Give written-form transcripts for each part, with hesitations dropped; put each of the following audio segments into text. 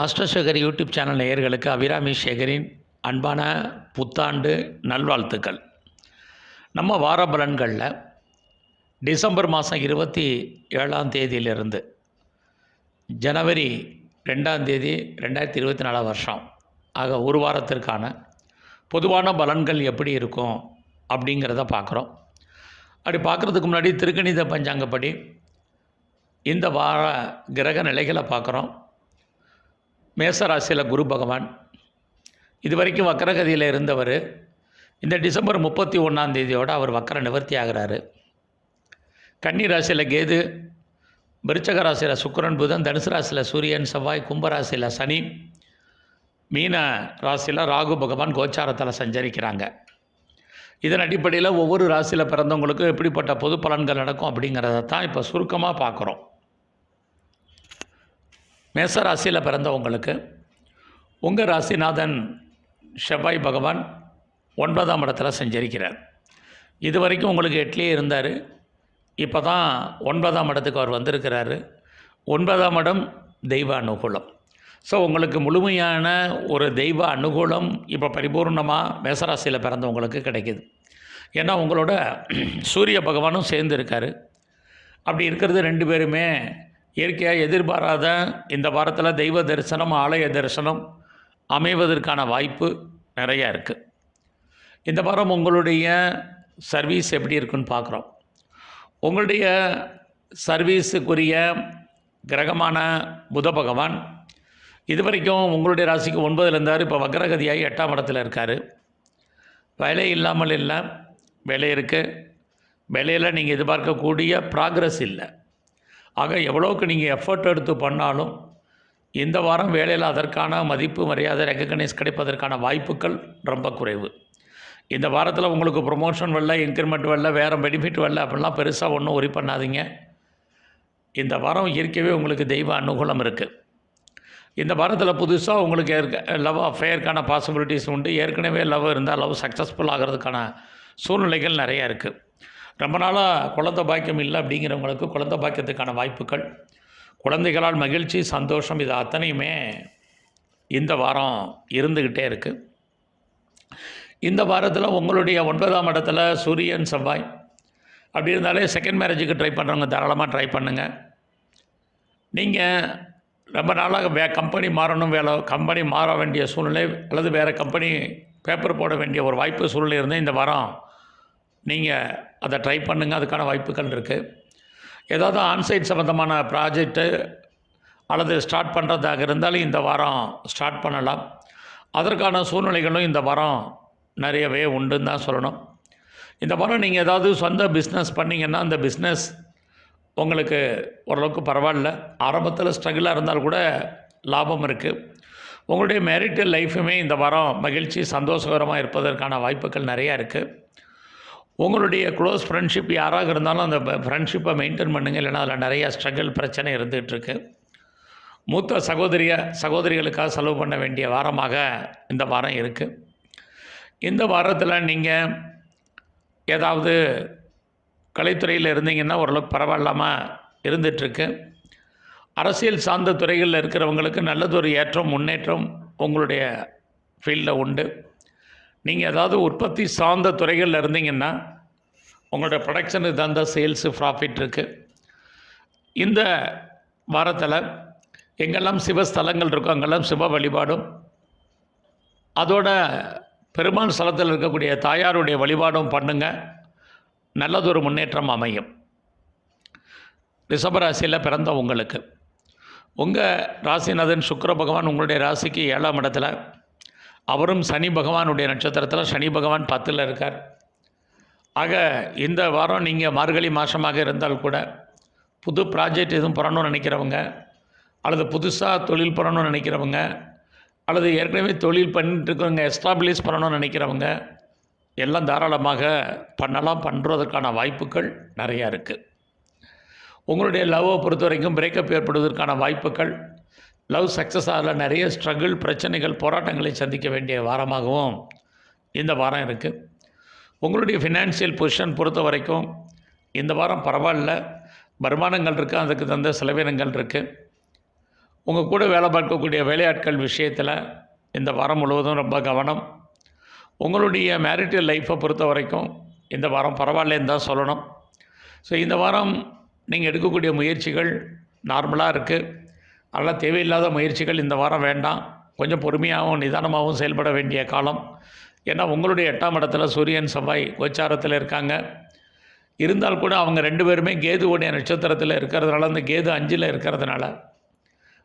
ஆஸ்ட்ரோசேகர் YouTube channel நேயர்களுக்கு அபிராமி சேகரின் அன்பான புத்தாண்டு நல்வாழ்த்துக்கள். நம்ம வார பலன்களில் டிசம்பர் மாதம் 27ஆம் தேதியிலிருந்து ஜனவரி 2ஆம் தேதி 2024 வருஷம் ஆக ஒரு வாரத்திற்கான பொதுவான பலன்கள் எப்படி இருக்கும் அப்படிங்கிறத பார்க்குறோம். அப்படி பார்க்குறதுக்கு முன்னாடி திருக்கணித பஞ்சாங்கப்படி இந்த வார கிரக நிலைகளை பார்க்குறோம். மேசராசியில் குரு பகவான் இது வரைக்கும் வக்கரகதியில் இருந்தவர் இந்த டிசம்பர் 31ஆம் தேதியோடு அவர் வக்கர நிவர்த்தி ஆகிறாரு. கன்னி ராசியில் கேது, விருச்சக ராசியில் சுக்கிரன் புதன், தனுசு ராசியில் சூரியன் செவ்வாய், கும்பராசியில் சனி, மீன ராசியில் ராகு பகவான் கோச்சாரத்தில் சஞ்சரிக்கிறாங்க. இதன் அடிப்படையில் ஒவ்வொரு ராசியில் பிறந்தவங்களுக்கும் எப்படிப்பட்ட பொது பலன்கள் நடக்கும் அப்படிங்கிறத தான் இப்போ சுருக்கமாக பார்க்குறோம். மேச ராசியில் பிறந்தவங்களுக்கு உங்கள் ராசிநாதன் செவ்வாய் பகவான் 9ஆம் இடத்துல சஞ்சரிக்கிறார். இது வரைக்கும் உங்களுக்கு 8லேயே இருந்தார். இப்போ தான் 9ஆம் இடத்துக்கு அவர் வந்திருக்கிறாரு. 9ஆம் இடம் தெய்வ அனுகூலம். ஸோ உங்களுக்கு முழுமையான ஒரு தெய்வ அனுகூலம் இப்போ பரிபூர்ணமாக மேசராசியில் பிறந்தவங்களுக்கு கிடைக்கிது. ஏன்னா உங்களோட சூரிய பகவானும் சேர்ந்து இருக்கார். அப்படி இருக்கிறது 2 பேருமே இயற்கையாக எதிர்பாராத இந்த வாரத்தில் தெய்வ தரிசனம், ஆலய தரிசனம் அமைவதற்கான வாய்ப்பு நிறையா இருக்குது. இந்த வாரம் உங்களுடைய சர்வீஸ் எப்படி இருக்குன்னு பார்க்குறோம். உங்களுடைய சர்வீஸுக்குரிய கிரகமான புத பகவான் இது வரைக்கும் உங்களுடைய ராசிக்கு 9ல் இருந்தார். இப்போ வக்ரகதியாகி 8ஆம் இடத்துல இருக்கார். வேலை இல்லாமல் இல்லை, வேலை இருக்குது. வேலையில் நீங்கள் எதிர்பார்க்கக்கூடிய ப்ராக்ரஸ் இல்லை. ஆக எவ்வளோக்கு நீங்கள் எஃபர்ட் எடுத்து பண்ணாலும் இந்த வாரம் வேலையில் அதற்கான மதிப்பு, மரியாதை, ரெக்கக்னைஸ் கிடைப்பதற்கான வாய்ப்புகள் ரொம்ப குறைவு. இந்த வாரத்தில் உங்களுக்கு ப்ரொமோஷன் வரல, இன்க்ரிமெண்ட் வரல, வேறு பெனிஃபிட் வரல அப்படிலாம் பெருசாக ஒன்றும் ஒரி பண்ணாதீங்க. இந்த வாரம் இயற்கையாகவே உங்களுக்கு தெய்வ அனுகூலம் இருக்குது. இந்த வாரத்தில் புதுசாக உங்களுக்கு லவ் அஃபேருக்கான பாசிபிலிட்டிஸ் உண்டு. ஏற்கனவே லவ் இருந்தால் லவ் சக்ஸஸ்ஃபுல் ஆகிறதுக்கான சூழ்நிலைகள் நிறையா இருக்குது. ரொம்ப நாளாக குழந்தை பாக்கியம் இல்லை அப்படிங்கிறவங்களுக்கு குழந்தை பாக்கியத்துக்கான வாய்ப்புகள், குழந்தைகளால் மகிழ்ச்சி, சந்தோஷம், இது அத்தனையுமே இந்த வாரம் இருந்துக்கிட்டே இருக்குது. இந்த வாரத்தில் உங்களுடைய 9ஆம் இடத்துல சூரியன் செவ்வாய் அப்படி இருந்தாலே செகண்ட் மேரேஜுக்கு ட்ரை பண்ணுறவங்க தாராளமாக ட்ரை பண்ணுங்கள். நீங்கள் ரொம்ப நாளாக கம்பெனி மாறணும், கம்பெனி மாற வேண்டிய சூழ்நிலை அல்லது வேறு கம்பெனி பேப்பர் போட வேண்டிய ஒரு வாய்ப்பு சூழ்நிலை இருந்தால் இந்த வாரம் நீங்கள் அதை ட்ரை பண்ணுங்கள். அதுக்கான வாய்ப்புகள் இருக்குது. ஏதாவது ஆன்சைட் சம்மந்தமான ப்ராஜெக்டு அல்லது ஸ்டார்ட் பண்ணுறதாக இருந்தாலும் இந்த வாரம் ஸ்டார்ட் பண்ணலாம். அதற்கான சூழ்நிலைகளும் இந்த வாரம் நிறையவே உண்டுன்னு தான் சொல்லணும். இந்த வாரம் நீங்கள் ஏதாவது சொந்த பிஸ்னஸ் பண்ணிங்கன்னா அந்த பிஸ்னஸ் உங்களுக்கு ஓரளவுக்கு பரவாயில்ல. ஆரம்பத்தில் ஸ்ட்ரகிளாக இருந்தால் கூட லாபம் இருக்குது. உங்களுடைய மேரிட்டல் லைஃபுமே இந்த வாரம் மகிழ்ச்சி, சந்தோஷகரமாக இருப்பதற்கான வாய்ப்புகள் நிறையா இருக்குது. உங்களுடைய க்ளோஸ் ஃப்ரெண்ட்ஷிப் யாராக இருந்தாலும் அந்த ஃப்ரெண்ட்ஷிப்பை மெயின்டைன் பண்ணுங்கள். இல்லைனா அதில் நிறையா ஸ்ட்ரகிள் பிரச்சனை இருந்துகிட்ருக்கு. மூத்த சகோதரிகளுக்காக செலவு பண்ண வேண்டிய வாரமாக இந்த வாரம் இருக்குது. இந்த வாரத்தில் நீங்கள் ஏதாவது கலைத்துறையில் இருந்தீங்கன்னா ஓரளவுக்கு பரவாயில்லாமல் இருந்துகிட்ருக்கு. அரசியல் சார்ந்த துறைகளில் இருக்கிறவங்களுக்கு நல்லதொரு ஏற்றம், முன்னேற்றம் உங்களுடைய ஃபீல்டில் உண்டு. நீங்கள் ஏதாவது உற்பத்தி சார்ந்த துறைகளில் இருந்தீங்கன்னா உங்களோட ப்ரொடக்ஷனுக்கு தகுந்த சேல்ஸு, ப்ராஃபிட் இருக்குது. இந்த வாரத்தில் எங்கெல்லாம் சிவஸ்தலங்கள் இருக்கோ அங்கெல்லாம் சிவ வழிபாடும், அதோட பெருமாள் ஸ்தலத்தில் இருக்கக்கூடிய தாயாருடைய வழிபாடும் பண்ணுங்கள். நல்லதொரு முன்னேற்றம் அமையும். ரிஷபராசியில் பிறந்த உங்களுக்கு உங்கள் ராசிநாதன் சுக்கிர பகவான் உங்களுடைய ராசிக்கு 7ஆம் இடத்துல, அவரும் சனி பகவானுடைய நட்சத்திரத்தில், சனி பகவான் 10ல் இருக்கார். ஆக இந்த வாரம் நீங்கள் மார்கழி மாதமாக இருந்தால் கூட புது ப்ராஜெக்ட் எதுவும் பண்ணணும்னு நினைக்கிறவங்க, அல்லது புதுசாக தொழில் பண்ணணும்னு நினைக்கிறவங்க, அல்லது ஏற்கனவே தொழில் பண்ணிட்டு இருக்கிறவங்க எஸ்டாப்ளிஷ் பண்ணணும்னு நினைக்கிறவங்க எல்லாம் தாராளமாக பண்ணலாம். பண்ணுறதுக்கான வாய்ப்புகள் நிறையா இருக்குது. உங்களுடைய லவ்வை பொறுத்த வரைக்கும் பிரேக்கப் ஏற்படுவதற்கான வாய்ப்புகள், லவ் சக்ஸஸ் ஆகல, நிறைய ஸ்ட்ரகிள், பிரச்சனைகள், போராட்டங்களை சந்திக்க வேண்டிய வாரமாகவும் இந்த வாரம் இருக்குது. உங்களுடைய ஃபினான்ஷியல் பொசிஷன் பொறுத்த வரைக்கும் இந்த வாரம் பரவாயில்ல. வருமானங்கள் இருக்குது, அதுக்கு தகுந்த செலவினங்கள் இருக்குது. உங்கள் கூட வேலை பார்க்கக்கூடிய வேலையாட்கள் விஷயத்தில் இந்த வாரம் முழுவதும் ரொம்ப கவனம். உங்களுடைய மேரிட்டல் லைஃப்பை பொறுத்த வரைக்கும் இந்த வாரம் பரவாயில்லன்னு தான் சொல்லணும். ஸோ இந்த வாரம் நீங்கள் எடுக்கக்கூடிய முயற்சிகள் நார்மலாக இருக்குது. அதெல்லாம் தேவையில்லாத முயற்சிகள் இந்த வாரம் வேண்டாம். கொஞ்சம் பொறுமையாகவும் நிதானமாகவும் செயல்பட வேண்டிய காலம். ஏன்னா உங்களுடைய 8ஆம் இடத்துல சூரியன் செவ்வாய் கோச்சாரத்தில் இருக்காங்க. இருந்தால் கூட அவங்க 2 பேருமே கேதுவுடைய நட்சத்திரத்தில் இருக்கிறதுனால, அந்த கேது 5ல் இருக்கிறதுனால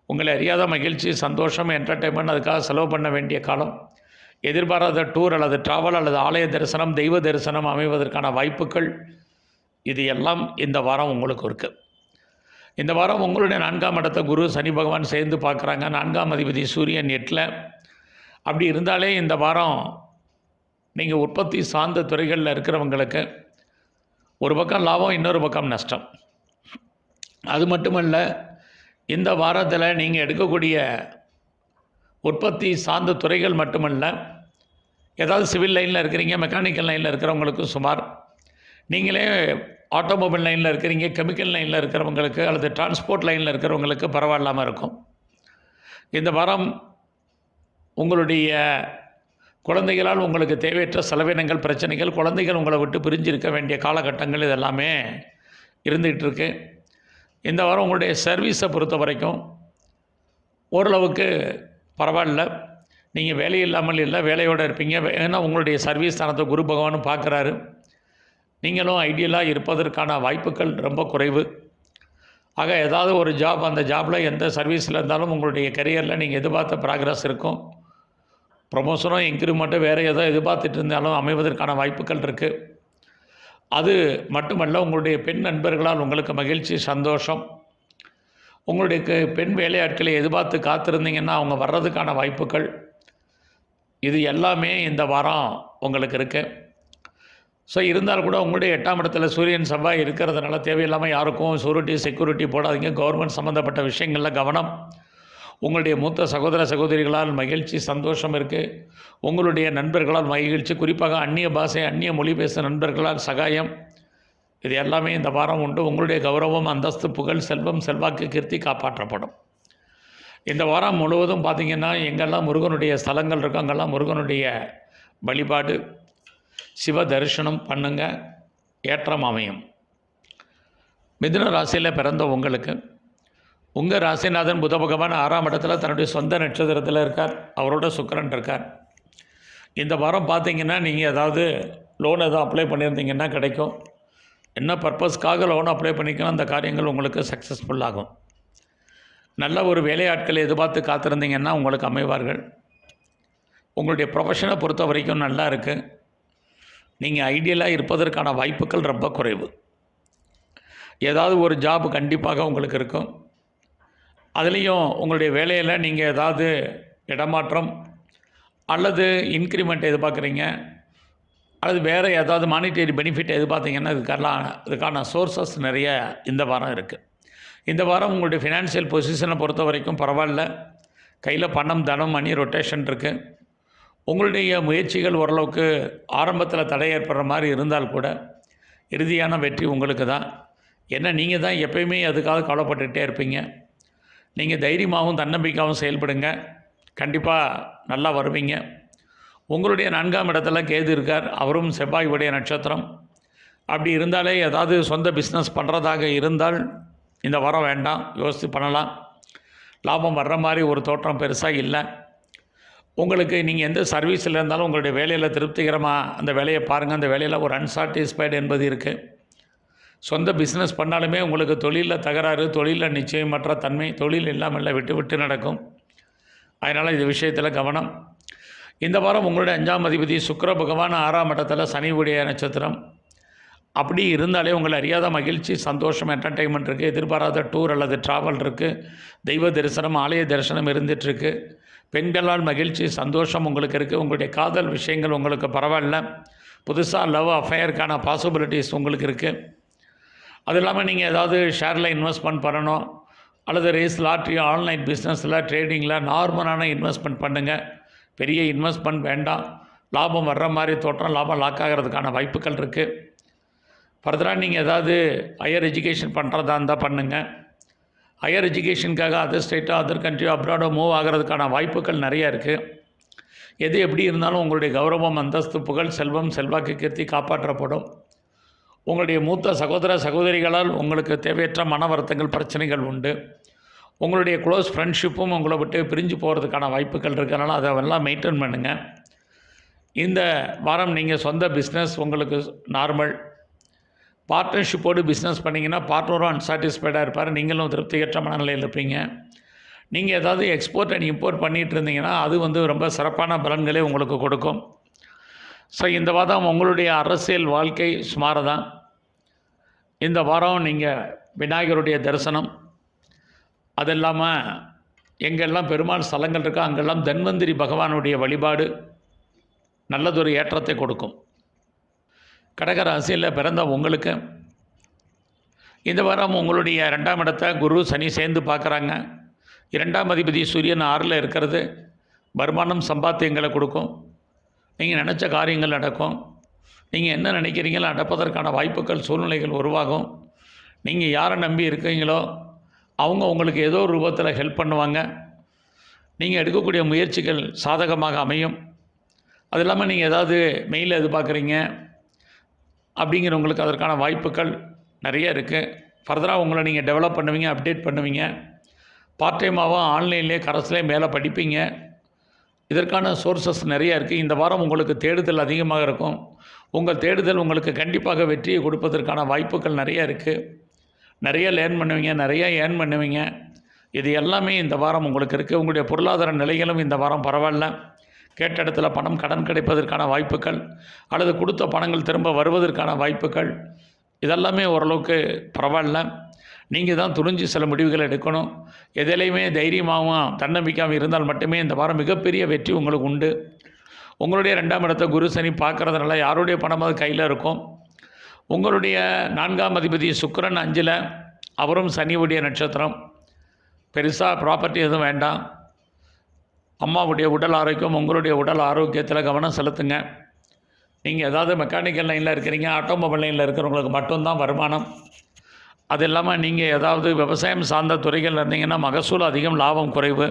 உங்களை அறியாத மகிழ்ச்சி, சந்தோஷம், என்டர்டெயின்மெண்ட் அதுக்காக செலவு பண்ண வேண்டிய காலம். எதிர்பாராத டூர் அல்லது ட்ராவல் அல்லது ஆலய தரிசனம், தெய்வ தரிசனம் அமைவதற்கான வாய்ப்புகள் இது எல்லாம் இந்த வாரம் உங்களுக்கு இருக்குது. இந்த வாரம் உங்களுடைய 4ஆம் இடத்தை குரு சனி பகவான் சேர்ந்து பார்க்குறாங்க. 4ஆம் அதிபதி சூரியன் 8ல். அப்படி இருந்தாலே இந்த வாரம் நீங்கள் உற்பத்தி சார்ந்த துறைகளில் இருக்கிறவங்களுக்கு ஒரு பக்கம் லாபம், இன்னொரு பக்கம் நஷ்டம். அது மட்டுமல்ல, இந்த வாரத்தில் நீங்கள் எடுக்கக்கூடிய உற்பத்தி சார்ந்த துறைகள் மட்டுமல்ல, ஏதாவது சிவில் லைனில் இருக்கிறீங்க, மெக்கானிக்கல் லைனில் இருக்கிறவங்களுக்கும் சுமார், நீங்களே ஆட்டோமொபைல் லைனில் இருக்கிறீங்க, கெமிக்கல் லைனில் இருக்கிறவங்களுக்கு அல்லது டிரான்ஸ்போர்ட் லைனில் இருக்கிறவங்களுக்கு பரவாயில்லாமல் இருக்கும். இந்த வாரம் உங்களுடைய குழந்தைகளால் உங்களுக்கு தேவையற்ற செலவினங்கள், பிரச்சனைகள், குழந்தைகள் உங்களை விட்டு பிரிஞ்சிருக்க வேண்டிய காலகட்டங்கள் இதெல்லாமே இருந்துகிட்டு இருக்கு. இந்த வாரம் உங்களுடைய சர்வீஸை பொறுத்த வரைக்கும் ஓரளவுக்கு பரவாயில்ல. நீங்கள் வேலை இல்லாமல் இல்லை, வேலையோடு இருப்பீங்க. ஏன்னா உங்களுடைய சர்வீஸ் ஸ்தானத்தை குரு பகவானும் பார்க்குறாரு. நீங்களும் ஐடியலாக இருப்பதற்கான வாய்ப்புகள் ரொம்ப குறைவு. ஆக ஏதாவது ஒரு ஜாப், அந்த ஜாபில் எந்த சர்வீஸில் இருந்தாலும் உங்களுடைய கரியரில் நீங்கள் எதிர்பார்த்த ப்ராக்ரஸ் இருக்கும். ப்ரொமோஷனோ இன்க்ரிமெண்ட்டோ வேறு ஏதோ எதிர்பார்த்துட்டு இருந்தாலும் அமைவதற்கான வாய்ப்புகள் இருக்குது. அது மட்டுமல்ல, உங்களுடைய பெண் நண்பர்களால் உங்களுக்கு மகிழ்ச்சி, சந்தோஷம். உங்களுடைய பெண் வேலையாட்களை எதிர்பார்த்து காத்திருந்தீங்கன்னா அவங்க வர்றதுக்கான வாய்ப்புகள் இது எல்லாமே இந்த வாரம் உங்களுக்கு இருக்குது. ஸோ இருந்தால் கூட உங்களுடைய 8ஆம் இடத்துல சூரியன் செவ்வாய் இருக்கிறதுனால தேவையில்லாமல் யாருக்கும் செக்யூரிட்டி போடாதீங்க. கவர்மெண்ட் சம்மந்தப்பட்ட விஷயங்களில் கவனம். உங்களுடைய மூத்த சகோதர சகோதரிகளால் மகிழ்ச்சி, சந்தோஷம் இருக்குது. உங்களுடைய நண்பர்களால் மகிழ்ச்சி, குறிப்பாக அந்நிய பாஷை, அந்நிய மொழி பேசும் நண்பர்களால் சகாயம். இது எல்லாமே இந்த வாரம் உண்டு. உங்களுடைய கௌரவம், அந்தஸ்து, புகழ், செல்வம், செல்வாக்கு, கீர்த்தி காப்பாற்றப்படும். இந்த வாரம் முழுவதும் பார்த்திங்கன்னா எங்கெல்லாம் முருகனுடைய ஸ்தலங்கள் இருக்கோ அங்கெல்லாம் முருகனுடைய வழிபாடு, சிவ தரிசனம் பண்ணுங்க, ஏற்றம் அமையும். மிதுன ராசியில் பிறந்த உங்களுக்கு உங்கள் ராசிநாதன் புத பகவான் 6ஆம் இடத்துல தன்னுடைய சொந்த நட்சத்திரத்தில் இருக்கார். அவரோட சுக்கிரன் இருக்கார். இந்த வாரம் பார்த்திங்கன்னா நீங்கள் ஏதாவது லோன் எதுவும் அப்ளை பண்ணியிருந்தீங்கன்னா கிடைக்கும். என்ன பர்பஸ்க்காக லோன் அப்ளை பண்ணிக்கலாம், அந்த காரியங்கள் உங்களுக்கு சக்ஸஸ்ஃபுல் ஆகும். நல்ல ஒரு வேலையாட்களை எதிர்பார்த்து காத்திருந்தீங்கன்னா உங்களுக்கு அமைவார்கள். உங்களுடைய ப்ரொஃபஷனை பொறுத்த வரைக்கும் நல்லா இருக்குது. நீங்கள் ஐடியலாக இருப்பதற்கான வாய்ப்புகள் ரொம்ப குறைவு. ஏதாவது ஒரு ஜாப் கண்டிப்பாக உங்களுக்கு இருக்கும். அதுலேயும் உங்களுடைய வேலையில் நீங்கள் ஏதாவது இடமாற்றம் அல்லது இன்க்ரிமெண்ட் எதிர்பார்க்குறீங்க, அல்லது வேறு ஏதாவது மானிட்டரி பெனிஃபிட் எதிர்பார்த்தீங்கன்னா இதுக்கான சோர்ஸஸ் நிறைய இந்த வாரம் இருக்குது. இந்த வாரம் உங்களுடைய ஃபினான்ஷியல் பொசிஷனை பொறுத்த வரைக்கும் பரவாயில்ல. கையில் பணம், தனம், மணி ரொட்டேஷன் இருக்குது. உங்களுடைய முயற்சிகள் ஓரளவுக்கு ஆரம்பத்தில் தடை ஏற்படுற மாதிரி இருந்தால் கூட இறுதியான வெற்றி உங்களுக்கு தான். ஏன்னா நீங்கள் தான் எப்பயுமே அதுக்காக கவலைப்பட்டுக்கிட்டே இருப்பீங்க. நீங்கள் தைரியமாகவும் தன்னம்பிக்கையாகவும் செயல்படுங்க, கண்டிப்பாக நல்லா வருவீங்க. உங்களுடைய 4ஆம் இடத்துல கேது இருக்கார். அவரும் செவ்வாயுடைய நட்சத்திரம். அப்படி இருந்தாலே ஏதாவது சொந்த பிஸ்னஸ் பண்ணுறதாக இருந்தால் இந்த வாரம் வேண்டாம், யோசித்து பண்ணலாம். லாபம் வர்ற மாதிரி ஒரு தோற்றம் பெருசாக இல்லை. உங்களுக்கு நீங்கள் எந்த சர்வீஸில் இருந்தாலும் உங்களுடைய வேலையில் திருப்திகரமாக அந்த வேலையை பாருங்கள். அந்த வேலையில் ஒரு அன்சாட்டிஸ்ஃபைடு என்பது இருக்குது. சொந்த பிஸ்னஸ் பண்ணாலுமே உங்களுக்கு தொழிலில் தகராறு, தொழிலில் நிச்சயமற்ற தன்மை, தொழில் இல்லாமல் விட்டு விட்டு நடக்கும். அதனால் இது விஷயத்தில் கவனம். இந்த வாரம் உங்களுடைய 5ஆம் அதிபதி சுக்கிர பகவான் 6ஆம் இடத்துல சனியுடைய நட்சத்திரம். அப்படி இருந்தாலே உங்களை அறியாத மகிழ்ச்சி, சந்தோஷம், என்டர்டெயின்மெண்ட் இருக்குது. எதிர்பாராத டூர் அல்லது ட்ராவல் இருக்குது. தெய்வ தரிசனம், ஆலய தரிசனம் இருந்துகிட்ருக்கு. பெண்களால் மகிழ்ச்சி, சந்தோஷம் உங்களுக்கு இருக்குது. உங்களுடைய காதல் விஷயங்கள் உங்களுக்கு பரவாயில்ல. புதுசாக லவ் அஃபேருக்கான பாசிபிலிட்டிஸ் உங்களுக்கு இருக்குது. அது இல்லாமல் நீங்கள் ஏதாவது ஷேரில் இன்வெஸ்ட்மெண்ட் பண்ணணும் அல்லது ரேஸ், லாட்ரி, ஆன்லைன் பிஸ்னஸில், ட்ரேடிங்கில் நார்மலான இன்வெஸ்ட்மெண்ட் பண்ணுங்கள். பெரிய இன்வெஸ்ட்மெண்ட் வேண்டாம். லாபம் வர்ற மாதிரி தோற்றம், லாபம் லாக் ஆகிறதுக்கான வாய்ப்புகள் இருக்குது. ஃபர்தராக நீங்கள் ஏதாவது ஹையர் எஜுகேஷன் பண்ணுறதா இருந்தால் பண்ணுங்கள். ஹையர் எஜுகேஷனுக்காக அதர் ஸ்டேட்டோ அதர் கண்ட்ரியோ அப்ராடோ மூவ் ஆகிறதுக்கான வாய்ப்புகள் நிறையா இருக்குது. எது எப்படி இருந்தாலும் உங்களுடைய கௌரவம், அந்தஸ்து, புகழ், செல்வம், செல்வாக்கு, கீர்த்தி காப்பாற்றப்படும். உங்களுடைய மூத்த சகோதர சகோதரிகளால் உங்களுக்கு தேவையற்ற மன வருத்தங்கள், பிரச்சனைகள் உண்டு. உங்களுடைய க்ளோஸ் ஃப்ரெண்ட்ஷிப்பும் உங்களை விட்டு பிரிஞ்சு போகிறதுக்கான வாய்ப்புகள் இருக்கிறனால அதெல்லாம் மெயின்டைன் பண்ணுங்கள். இந்த வாரம் நீங்கள் சொந்த பிஸ்னஸ் உங்களுக்கு நார்மல். பார்ட்னர்ஷிப்போடு பிஸ்னஸ் பண்ணிங்கன்னா பார்ட்னரும் அன்சாட்டிஸ்ஃபைடாக இருப்பார், நீங்களும் திருப்தியற்ற மனநிலையில் இருப்பீங்க. நீங்கள் ஏதாவது எக்ஸ்போர்ட் அண்ட் இம்போர்ட் பண்ணிகிட்டு இருந்தீங்கன்னா அது ரொம்ப சிறப்பான பலன்களே உங்களுக்கு கொடுக்கும். ஸோ இந்த வாரம் உங்களுடைய அரசியல் வாழ்க்கை சுமார் தான். இந்த வாரம் நீங்கள் விநாயகருடைய தரிசனம், அது இல்லாமல் எங்கெல்லாம் பெருமாள் ஸ்தலங்கள் இருக்கோ அங்கெல்லாம் தன்வந்திரி பகவானுடைய வழிபாடு நல்லதொரு ஏற்றத்தை கொடுக்கும். கடக ராசியில் பிறந்த உங்களுக்கு இந்த வாரம் உங்களுடைய 2ஆம் இடத்தை குரு சனி சேர்ந்து பார்க்குறாங்க. 2ஆம் அதிபதி சூரியன் 6ல் இருக்கிறது வருமானம், சம்பாத்தியங்களை கொடுக்கும். நீங்கள் நினச்ச காரியங்கள் நடக்கும். நீங்கள் என்ன நினைக்கிறீங்களோ நடப்பதற்கான வாய்ப்புகள், சூழ்நிலைகள் உருவாகும். நீங்கள் யாரை நம்பி இருக்கீங்களோ அவங்க உங்களுக்கு ஏதோ ஒரு ரூபத்தில் ஹெல்ப் பண்ணுவாங்க. நீங்கள் எடுக்கக்கூடிய முயற்சிகள் சாதகமாக அமையும். அது இல்லாமல் நீங்கள் ஏதாவது மெயிலில் எதிர்பார்க்குறீங்க அப்படிங்கிறவங்களுக்கு அதற்கான வாய்ப்புகள் நிறைய இருக்குது. ஃபர்தராக உங்களை நீங்கள் டெவலப் பண்ணுவீங்க, அப்டேட் பண்ணுவீங்க. பார்ட் டைமாகவும் ஆன்லைன்லேயே கரஸ்லேயே மேலே படிப்பீங்க. இதற்கான சோர்சஸ் நிறையா இருக்குது. இந்த வாரம் உங்களுக்கு தேடுதல் அதிகமாக இருக்கும். உங்கள் தேடுதல் உங்களுக்கு கண்டிப்பாக வெற்றியை கொடுப்பதற்கான வாய்ப்புகள் நிறையா இருக்குது. நிறைய லேர்ன் பண்ணுவீங்க, நிறையா ஏர்ன் பண்ணுவீங்க. இது எல்லாமே இந்த வாரம் உங்களுக்கு இருக்குது. உங்களுடைய பொருளாதார நிலைகளும் இந்த வாரம் பரவாயில்ல. கேட்ட இடத்துல பணம், கடன் கிடைப்பதற்கான வாய்ப்புகள் அல்லது கொடுத்த பணங்கள் திரும்ப வருவதற்கான வாய்ப்புகள் இதெல்லாமே ஓரளவுக்கு பரவாயில்ல. நீங்கள் தான் துணிஞ்சு சில முடிவுகள் எடுக்கணும். எதிலையுமே தைரியமாகவும் தன்னம்பிக்கையாகவும் இருந்தால் மட்டுமே இந்த வாரம் மிகப்பெரிய வெற்றி உங்களுக்கு உண்டு. உங்களுடைய 2ஆம் இடத்தை குரு சனி பார்க்குறதுனால யாருடைய பணமாவது கையில் இருக்கும். உங்களுடைய 4ஆம் அதிபதி சுக்கிரன் 5ல், அவரும் சனியுடைய நட்சத்திரம். பெருசாக ப்ராப்பர்ட்டி எதுவும் வேண்டாம். அம்மாவுடைய உடல் ஆரோக்கியம், உங்களுடைய உடல் ஆரோக்கியத்தில் கவனம் செலுத்துங்க. நீங்கள் ஏதாவது மெக்கானிக்கல் லைனில் இருக்கிறீங்க, ஆட்டோமொபைல் லைனில் இருக்கிறவங்களுக்கு மட்டும்தான் வருமானம். அது இல்லாமல் நீங்கள் ஏதாவது விவசாயம் சார்ந்த துறைகள் இருந்தீங்கன்னா மகசூல் அதிகம், லாபம் குறைவு.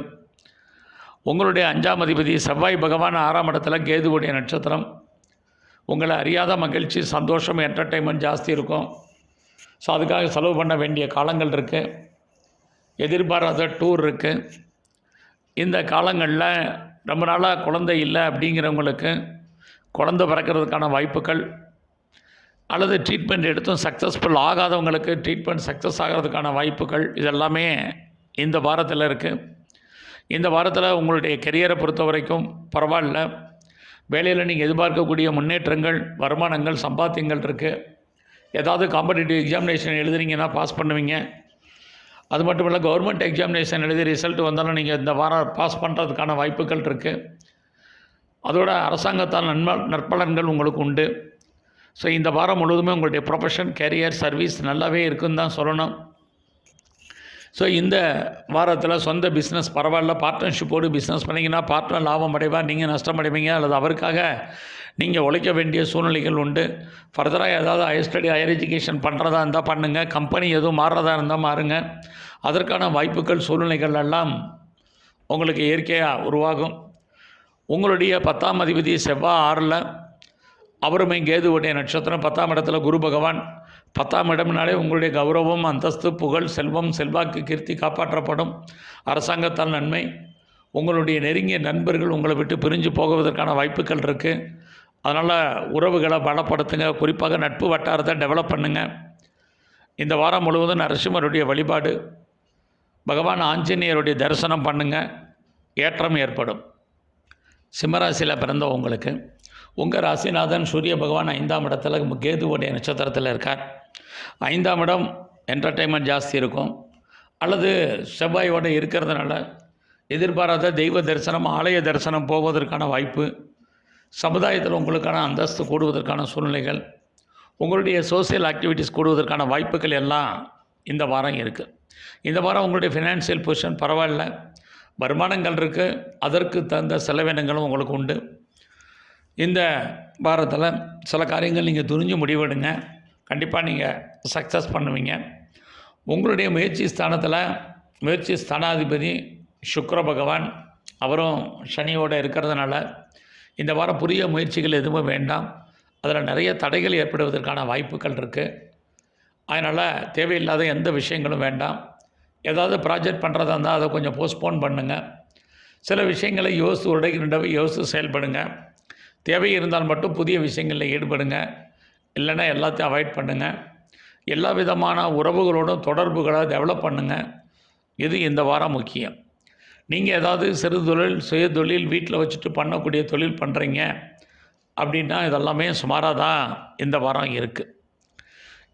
உங்களுடைய 5ஆம் அதிபதி செவ்வாய் பகவான் 6ஆம் இடத்துல, கேதுவுடைய நட்சத்திரம். உங்களை அறியாத மகிழ்ச்சி, சந்தோஷம், என்டர்டெயின்மெண்ட் ஜாஸ்தி இருக்கும். ஸோ அதுக்காக செலவு பண்ண வேண்டிய காலங்கள் இருக்குது. எதிர்பாராத டூர் இருக்குது. இந்த காலங்களில் ரொம்ப நாளாக குழந்தை இல்லை அப்படிங்கிறவங்களுக்கு குழந்தை பிறக்கிறதுக்கான வாய்ப்புகள், அல்லது ட்ரீட்மெண்ட் எடுத்தும் சக்ஸஸ்ஃபுல் ஆகாதவங்களுக்கு ட்ரீட்மெண்ட் சக்ஸஸ் ஆகிறதுக்கான வாய்ப்புகள் இதெல்லாமே இந்த வாரத்தில் இருக்குது. இந்த வாரத்தில் உங்களுடைய கெரியரை பொறுத்த வரைக்கும் பரவாயில்ல. வேலையில் நீங்கள் எதிர்பார்க்கக்கூடிய முன்னேற்றங்கள், வருமானங்கள், சம்பாத்தியங்கள் இருக்குது. ஏதாவது காம்படிட்டிவ் எக்ஸாமினேஷன் எழுதுறீங்கன்னா பாஸ் பண்ணுவீங்க. அது மட்டும் இல்லை, கவர்மெண்ட் எக்ஸாமினேஷன் எழுதி ரிசல்ட் வந்தாலும் நீங்கள் இந்த வாரம் பாஸ் பண்ணுறதுக்கான வாய்ப்புகள் இருக்குது. அதோட அரசாங்கத்தால் நற்பலன்கள் உங்களுக்கு உண்டு. ஸோ இந்த வாரம் முழுவதுமே உங்களுடைய ப்ரொஃபஷன், கேரியர், சர்வீஸ் நல்லாவே இருக்குன்னு தான் சொல்லணும். ஸோ இந்த வாரத்தில் சொந்த பிஸ்னஸ் பரவாயில்ல. பார்ட்னர்ஷிப்போடு பிஸ்னஸ் பண்ணிங்கன்னா பார்ட்னர் லாபம் அடைவார், நீங்கள் நஷ்டம் அடைவீங்க. அல்லது அவருக்காக நீங்கள் உழைக்க வேண்டிய சூழ்நிலைகள் உண்டு. ஃபர்தராக ஏதாவது ஹையர் ஸ்டடி, ஹையர் எஜுகேஷன் பண்ணுறதா இருந்தால் பண்ணுங்கள். கம்பெனி எதுவும் மாறுறதா இருந்தால் மாறுங்க. அதற்கான வாய்ப்புகள், சூழ்நிலைகள் எல்லாம் உங்களுக்கு இயற்கையாக உருவாகும். உங்களுடைய 10ஆம் அதிபதி செவ்வாய் 6ல், அவருமே கேதுவுடைய நட்சத்திரம். 10ஆம் இடத்துல குரு பகவான். 10ஆம் இடம்னாலே உங்களுடைய கௌரவம், அந்தஸ்து, புகழ், செல்வம், செல்வாக்கு, கீர்த்தி காப்பாற்றப்படும். அரசாங்கத்தால் நன்மை. உங்களுடைய நெருங்கிய நண்பர்கள் உங்களை விட்டு பிரிஞ்சு போகுவதற்கான வாய்ப்புகள் இருக்குது. அதனால் உறவுகளை பலப்படுத்துங்க. குறிப்பாக நட்பு வட்டாரத்தை டெவலப் பண்ணுங்கள். இந்த வாரம் முழுவதும் நரசிம்மருடைய வழிபாடு, பகவான் ஆஞ்சநேயருடைய தரிசனம் பண்ணுங்கள். ஏற்றம் ஏற்படும். சிம்மராசியில் பிறந்த உங்களுக்கு உங்கள் ராசிநாதன் சூரிய பகவான் 5ஆம் இடத்துல கேதுவுடைய நட்சத்திரத்தில் இருக்கார். 5ஆம் இடம் என்டர்டெயின்மெண்ட் ஜாஸ்தி இருக்கும். அல்லது செவ்வாயோடு இருக்கிறதுனால எதிர்பாராத தெய்வ தரிசனம், ஆலய தரிசனம் போவதற்கான வாய்ப்பு, சமுதாயத்தில் உங்களுக்கான அந்தஸ்து கூடுவதற்கான சூழ்நிலைகள், உங்களுடைய சோசியல் ஆக்டிவிட்டீஸ் கூடுவதற்கான வாய்ப்புகள் எல்லாம் இந்த வாரம் இருக்குது. இந்த வாரம் உங்களுடைய ஃபினான்ஷியல் பொசிஷன் பரவாயில்ல. வருமானங்கள் இருக்குது. அதற்கு தகுந்த செலவினங்களும் உங்களுக்கு உண்டு. இந்த வாரத்தில் சில காரியங்கள் நீங்கள் துணிஞ்சு முடிவெடுங்க. கண்டிப்பாக நீங்கள் சக்ஸஸ் பண்ணுவீங்க. உங்களுடைய முயற்சி ஸ்தானத்தில் முயற்சி ஸ்தானாதிபதி சுக்கிர பகவான் அவரும் சனியோடு இருக்கிறதுனால இந்த வாரம் புதிய முயற்சிகள் எதுவும் வேண்டாம். அதில் நிறைய தடைகள் ஏற்படுவதற்கான வாய்ப்புகள் இருக்குது. அதனால் தேவையில்லாத எந்த விஷயங்களும் வேண்டாம். ஏதாவது ப்ராஜெக்ட் பண்ணுறதா இருந்தால் அதை கொஞ்சம் போஸ்ட்போன் பண்ணுங்கள். சில விஷயங்களை யோசித்து ஒரு தடவை யோசித்து செயல்படுங்க. தேவை இருந்தால் மட்டும் புதிய விஷயங்களில் ஈடுபடுங்க. இல்லைன்னா எல்லாத்தையும் அவாய்ட் பண்ணுங்கள். எல்லா விதமான உறவுகளோடும் தொடர்புகளை டெவலப் பண்ணுங்கள். இது இந்த வாரம் முக்கியம். நீங்கள் ஏதாவது சிறு தொழில் சுய தொழில் வீட்டில் வச்சுட்டு பண்ணக்கூடிய தொழில் பண்ணுறீங்க அப்படின்னா இதெல்லாமே சுமாராக தான் இந்த வாரம் இருக்குது.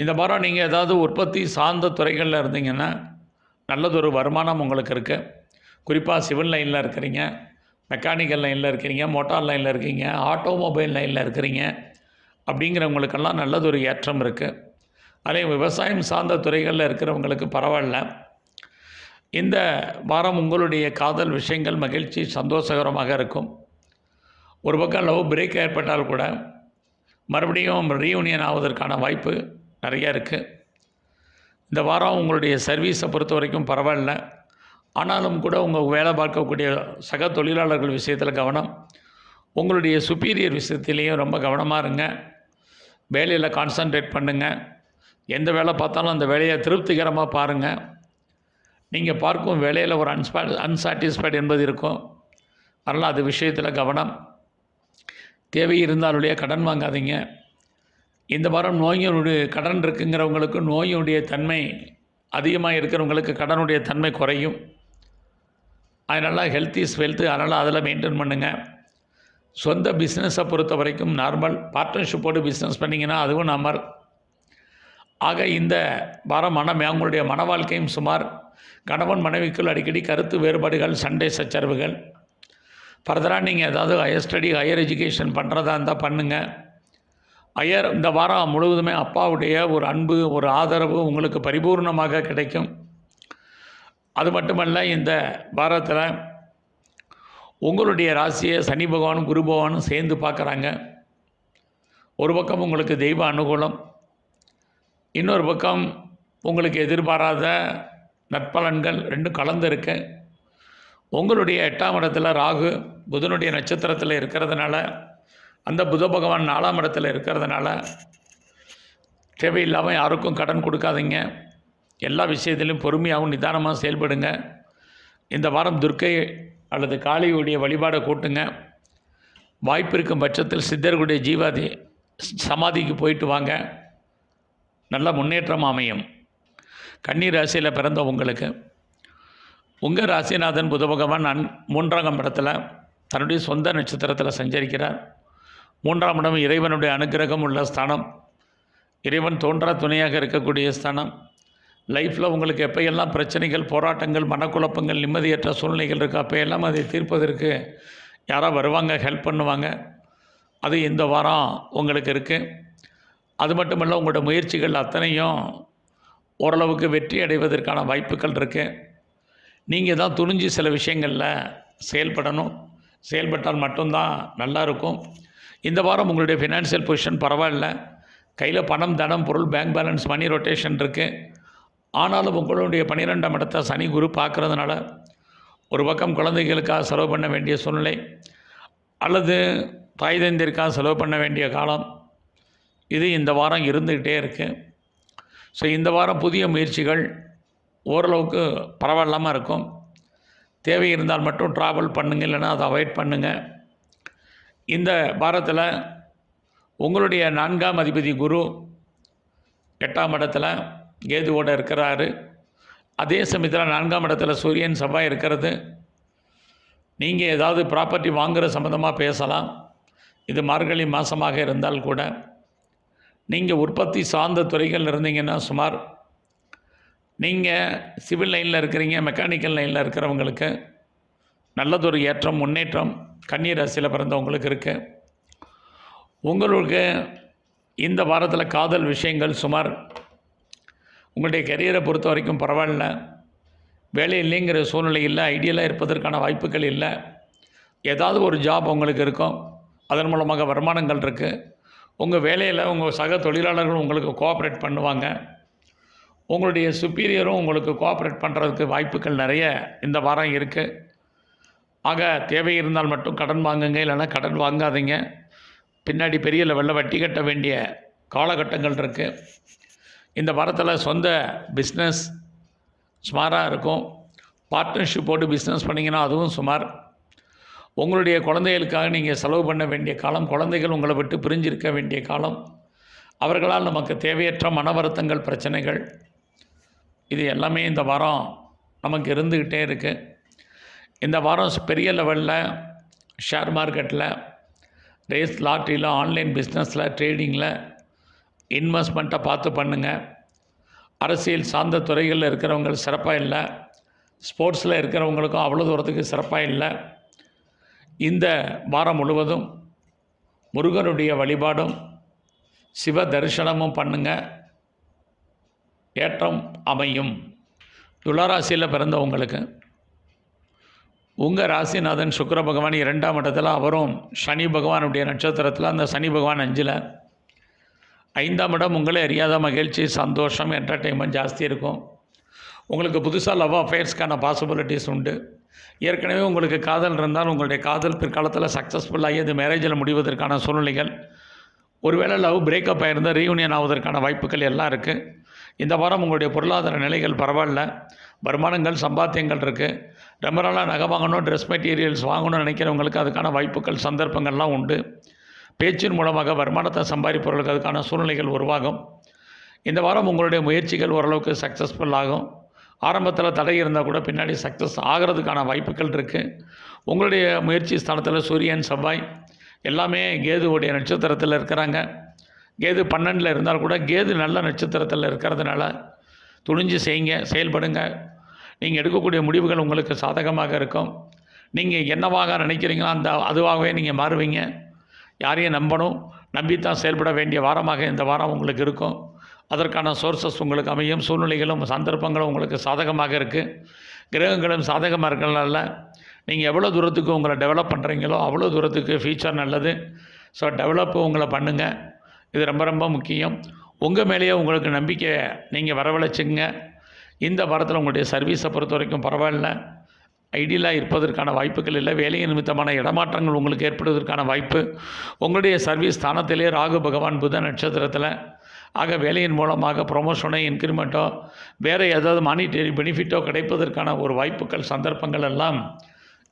இந்த வாரம் நீங்கள் ஏதாவது உற்பத்தி சார்ந்த துறைகளில் இருந்தீங்கன்னா நல்லதொரு வருமானம் உங்களுக்கு இருக்குது. குறிப்பாக சிவில் லைனில் இருக்கிறீங்க, மெக்கானிக்கல் லைனில் இருக்கிறீங்க, மோட்டார் லைனில் இருக்கீங்க, ஆட்டோமொபைல் லைனில் இருக்கிறீங்க அப்படிங்கிறவங்களுக்கெல்லாம் நல்லதொரு ஏற்றம் இருக்குது. அதே விவசாயம் சார்ந்த துறைகளில் இருக்கிறவங்களுக்கு பரவாயில்ல. இந்த வாரம் உங்களுடைய காதல் விஷயங்கள் மகிழ்ச்சி சந்தோஷகரமாக இருக்கும். ஒரு பக்கம் லவ் பிரேக் ஏற்பட்டால் கூட மறுபடியும் ரீயூனியன் ஆவதற்கான வாய்ப்பு நிறையா இருக்குது. இந்த வாரம் உங்களுடைய சர்வீஸை பொறுத்த வரைக்கும் பரவாயில்ல. ஆனாலும் கூட உங்கள் வேலை பார்க்கக்கூடிய சக தொழிலாளர்கள் விஷயத்தில் கவனம், உங்களுடைய சுப்பீரியர் விஷயத்துலேயும் ரொம்ப கவனமாக இருங்க. வேலையில் கான்சன்ட்ரேட் பண்ணுங்கள். எந்த வேலை பார்த்தாலும் அந்த வேலையை திருப்திகரமாக பாருங்கள். நீங்கள் பார்க்கும் வேலையில் ஒரு அன்சாட்டிஸ்ஃபைடு என்பது இருக்கும். அதனால் அது விஷயத்தில் கவனம். தேவை இருந்தாலுடைய கடன் வாங்காதீங்க. இந்த வாரம் நோயினுடைய கடன் இருக்குங்கிறவங்களுக்கு நோயினுடைய தன்மை அதிகமாக இருக்கிறவங்களுக்கு கடனுடைய தன்மை குறையும். அதனால் ஹெல்த் இஸ் வெல்த்து. அதனால் அதில் மெயின்டைன் பண்ணுங்கள். சொந்த பிஸ்னஸை பொறுத்த வரைக்கும் நார்மல். பார்ட்னர்ஷிப்போடு பிஸ்னஸ் பண்ணிங்கன்னா அதுவும் நார்மல். ஆக இந்த வாரம் உங்களுடைய மன வாழ்க்கையும் சுமார். கணவன் மனைவிக்குள் அடிக்கடி கருத்து வேறுபாடுகள், சண்டை சச்சரவுகள். ஃபர்தராக நீங்கள் ஏதாவது ஹையர் ஸ்டடி ஹையர் எஜுகேஷன் பண்ணுறதா இருந்தால் பண்ணுங்கள். இந்த வாரம் முழுவதுமே அப்பாவுடைய ஒரு அன்பு, ஒரு ஆதரவு உங்களுக்கு பரிபூர்ணமாக கிடைக்கும். அது மட்டுமல்ல, இந்த வாரத்தில் உங்களுடைய ராசியை சனி பகவானும் குரு பகவானும் சேர்ந்து பார்க்குறாங்க. ஒரு பக்கம் உங்களுக்கு தெய்வ அனுகூலம், இன்னொரு பக்கம் உங்களுக்கு எதிர்பாராத நற்பலன்கள் ரெண்டும் கலந்து இருக்கு. உங்களுடைய 8ஆம் இடத்துல ராகு புதனுடைய நட்சத்திரத்தில் இருக்கிறதுனால, அந்த புத பகவான் 4ஆம் இடத்துல இருக்கிறதுனால தேவையில்லாமல் யாருக்கும் கடன் கொடுக்காதீங்க. எல்லா விஷயத்திலையும் பொறுமையாகவும் நிதானமாக செயல்படுங்க. இந்த வாரம் துர்க்கை அல்லது காளியுடைய வழிபாடை கூட்டுங்க. வாய்ப்பு இருக்கும் பட்சத்தில் சித்தர்களுடைய ஜீவாதி சமாதிக்கு போயிட்டு வாங்க. நல்ல முன்னேற்றம் அமையும். கன்னி ராசியில் பிறந்த உங்களுக்கு உங்கள் ராசிநாதன் புத பகவான் 3ஆம் இடத்துல தன்னுடைய சொந்த நட்சத்திரத்தில் சஞ்சரிக்கிறார். 3ஆம் இடம் இறைவனுடைய அனுக்கிரகம் உள்ள ஸ்தானம். இறைவன் தோன்றா துணையாக இருக்கக்கூடிய ஸ்தானம். லைஃப்பில் உங்களுக்கு எப்போயெல்லாம் பிரச்சனைகள், போராட்டங்கள், மனக்குழப்பங்கள், நிம்மதியற்ற சூழ்நிலைகள் இருக்குது, அப்போயெல்லாம் அதை தீர்ப்பதற்கு யாராக வருவாங்க, ஹெல்ப் பண்ணுவாங்க. அது இந்த வாரம் உங்களுக்கு இருக்குது. அது மட்டுமல்ல, உங்களோட முயற்சிகள் அத்தனையும் ஓரளவுக்கு வெற்றி அடைவதற்கான வாய்ப்புகள் இருக்குது. நீங்கள் தான் துணிஞ்சு சில விஷயங்களில் செயல்படணும். செயல்பட்டால் மட்டும்தான் நல்லாயிருக்கும். இந்த வாரம் உங்களுடைய ஃபினான்ஷியல் பொசிஷன் பரவாயில்ல. கையில் பணம், தனம், பொருள், பேங்க் பேலன்ஸ், மணி ரொட்டேஷன் இருக்குது. ஆனாலும் உங்களுடைய 12ஆம் இடத்தை சனி குரு பார்க்குறதுனால ஒரு பக்கம் குழந்தைகளுக்காக செலவு பண்ண வேண்டிய சூழ்நிலை, அல்லது தாய் தந்தையருக்காக செலவு பண்ண வேண்டிய காலம், இது இந்த வாரம் இருந்துக்கிட்டே இருக்குது. ஸோ இந்த வாரம் புதிய முயற்சிகள் ஓரளவுக்கு பரவாயில்லாமல் இருக்கும். தேவை இருந்தால் மட்டும் ட்ராவல் பண்ணுங்கள், இல்லைன்னா அதை அவாய்ட் பண்ணுங்கள். இந்த வாரத்தில் உங்களுடைய 4ஆம் அதிபதி குரு 8ஆம் இடத்துல கேதுவோடு இருக்கிறாரு. அதே சமயத்தில் 4ஆம் இடத்துல சூரியன் செவ்வாய் இருக்கிறது. நீங்கள் ஏதாவது ப்ராப்பர்ட்டி வாங்குகிற சம்மந்தமாக பேசலாம். இது மார்கழி மாதமாக இருந்தால் கூட. நீங்கள் உற்பத்தி சார்ந்த துறைகள் இருந்தீங்கன்னா சுமார். நீங்கள் சிவில் லைனில் இருக்கிறீங்க, மெக்கானிக்கல் லைனில் இருக்கிறவங்களுக்கு நல்லதொரு ஏற்றம், முன்னேற்றம் கன்னி ராசியில் பிறந்தவங்களுக்கு இருக்குது. உங்களுக்கு இந்த வாரத்தில் காதல் விஷயங்கள் சுமார். உங்களுடைய கெரியரை பொறுத்த வரைக்கும் பரவாயில்ல. வேலை இல்லைங்கிற சூழ்நிலை இல்லை, ஐடியலாக இருப்பதற்கான வாய்ப்புகள் இல்லை. ஏதாவது ஒரு ஜாப் உங்களுக்கு இருக்கும், அதன் மூலமாக வருமானங்கள் இருக்குது. உங்கள் வேலையில் உங்கள் சக தொழிலாளர்கள் உங்களுக்கு கோஆப்ரேட் பண்ணுவாங்க. உங்களுடைய சுப்பீரியரும் உங்களுக்கு கோஆப்ரேட் பண்ணுறதுக்கு வாய்ப்புகள் நிறைய இந்த வாரம் இருக்குது. ஆக தேவை இருந்தால் மட்டும் கடன் வாங்குங்க, இல்லைன்னா கடன் வாங்காதீங்க. பின்னாடி பெரிய லெவலில் வட்டி கட்ட வேண்டிய காலகட்டங்கள் இருக்குது. இந்த வாரத்தில் சொந்த பிஸ்னஸ் சுமாராக இருக்கும். பார்ட்னர்ஷிப் போட்டு பிஸ்னஸ் பண்ணிங்கன்னா அதுவும் சுமார். உங்களுடைய குழந்தைகளுக்காக நீங்கள் செலவு பண்ண வேண்டிய காலம், குழந்தைகள் உங்களை விட்டு பிரிஞ்சிருக்க வேண்டிய காலம், அவர்களால் நமக்கு தேவையற்ற மன வருத்தங்கள், பிரச்சனைகள், இது எல்லாமே இந்த வாரம் நமக்கு இருந்துக்கிட்டே இருக்குது. இந்த வாரம் பெரிய லெவலில் ஷேர் மார்க்கெட்டில், ரேஸ், லாட்ரியில், ஆன்லைன் பிஸ்னஸில், ட்ரேடிங்கில் இன்வெஸ்ட்மெண்ட்டை பார்த்து பண்ணுங்கள். அரசியல் சார்ந்த துறைகளில் இருக்கிறவங்க சிறப்பாக இல்லை. ஸ்போர்ட்ஸில் இருக்கிறவங்களுக்கும் அவ்வளோ தூரத்துக்கு சிறப்பாக இல்லை. இந்த வாரம் முழுவதும் முருகனுடைய வழிபாடும் சிவ தரிசனமும் பண்ணுங்கள், ஏற்றம் அமையும். துளாராசியில் பிறந்தவங்களுக்கு உங்கள் ராசிநாதன் சுக்கிர பகவான் 2ஆம் இடத்துல, அவரும் சனி பகவானுடைய நட்சத்திரத்தில், அந்த சனி பகவான் 5ல். 5ஆம் இடம் உங்களே அறியாத மகிழ்ச்சி, சந்தோஷம், என்டர்டெயின்மெண்ட் ஜாஸ்தி இருக்கும். உங்களுக்கு புதுசாக லவ் அஃபேர்ஸ்க்கான பாசிபிலிட்டிஸ் உண்டு. ஏற்கனவே உங்களுக்கு காதல் இருந்தால் உங்களுடைய காதல் பிற்காலத்தில் சக்ஸஸ்ஃபுல்லாகி அது மேரேஜில் முடிவதற்கான சூழ்நிலைகள், ஒருவேளை லவ் பிரேக்கப் ஆகிருந்தால் ரீயூனியன் ஆவதற்கான வாய்ப்புகள் எல்லாம் இருக்குது. இந்த வாரம் உங்களுடைய பொருளாதார நிலைகள் பரவாயில்ல. வருமானங்கள், சம்பாத்தியங்கள் இருக்குது. ரொம்ப நாளாக நகை வாங்கணும், ட்ரெஸ் மெட்டீரியல்ஸ் வாங்கணும்னு நினைக்கிறவங்களுக்கு அதுக்கான வாய்ப்புகள், சந்தர்ப்பங்கள்லாம் உண்டு. பேச்சின் மூலமாக வருமானத்தை சம்பாதிப்பவர்களுக்கு அதுக்கான சூழ்நிலைகள் உருவாகும். இந்த வாரம் உங்களுடைய முயற்சிகள் ஓரளவுக்கு சக்ஸஸ்ஃபுல் ஆகும். ஆரம்பத்தில் தடை இருந்தால் கூட பின்னாடி சக்ஸஸ் ஆகிறதுக்கான வாய்ப்புகள் இருக்குது. உங்களுடைய முயற்சி ஸ்தானத்தில் சூரியன், செவ்வாய் எல்லாமே கேதுவுடைய நட்சத்திரத்தில் இருக்கிறாங்க. கேது 12ல் இருந்தால் கூட கேது நல்ல நட்சத்திரத்தில் இருக்கிறதுனால துணிஞ்சு செய்யுங்க, செயல்படுங்க. நீங்கள் எடுக்கக்கூடிய முடிவுகள் உங்களுக்கு சாதகமாக இருக்கும். நீங்கள் என்னவாக நினைக்கிறீங்களோ அதுவாகவே நீங்கள் மாறுவீங்க. யாரையும் நம்பணும், நம்பித்தான் செயல்பட வேண்டிய வாரமாக இந்த வாரம் உங்களுக்கு இருக்கும். அதற்கான சோர்சஸ் உங்களுக்கு அமையும். சூழ்நிலைகளும் சந்தர்ப்பங்களும் உங்களுக்கு சாதகமாக இருக்குது. கிரகங்களும் சாதகமாக இருக்கிறதுனால நீங்கள் எவ்வளோ தூரத்துக்கு உங்களை டெவலப் பண்ணுறீங்களோ அவ்வளோ தூரத்துக்கு ஃபியூச்சர் நல்லது. ஸோ டெவலப்பு உங்களை பண்ணுங்கள். இது ரொம்ப ரொம்ப முக்கியம். உங்கள் மேலேயே உங்களுக்கு நம்பிக்கை நீங்கள் வரவழைச்சிங்க. இந்த வாரத்தில் உங்களுடைய சர்வீஸை பொறுத்த வரைக்கும் பரவாயில்ல, ஐடியலாக இருப்பதற்கான வாய்ப்புகள் இல்லை. வேலையின் நிமித்தமான இடமாற்றங்கள் உங்களுக்கு ஏற்படுவதற்கான வாய்ப்பு. உங்களுடைய சர்வீஸ் ஸ்தானத்திலே ராகு பகவான் புத நட்சத்திரத்தில். ஆக வேலையின் மூலமாக ப்ரொமோஷனோ, இன்க்ரிமெண்ட்டோ, வேறு ஏதாவது மானிட்டரி பெனிஃபிட்டோ கிடைப்பதற்கான ஒரு வாய்ப்புகள், சந்தர்ப்பங்கள் எல்லாம்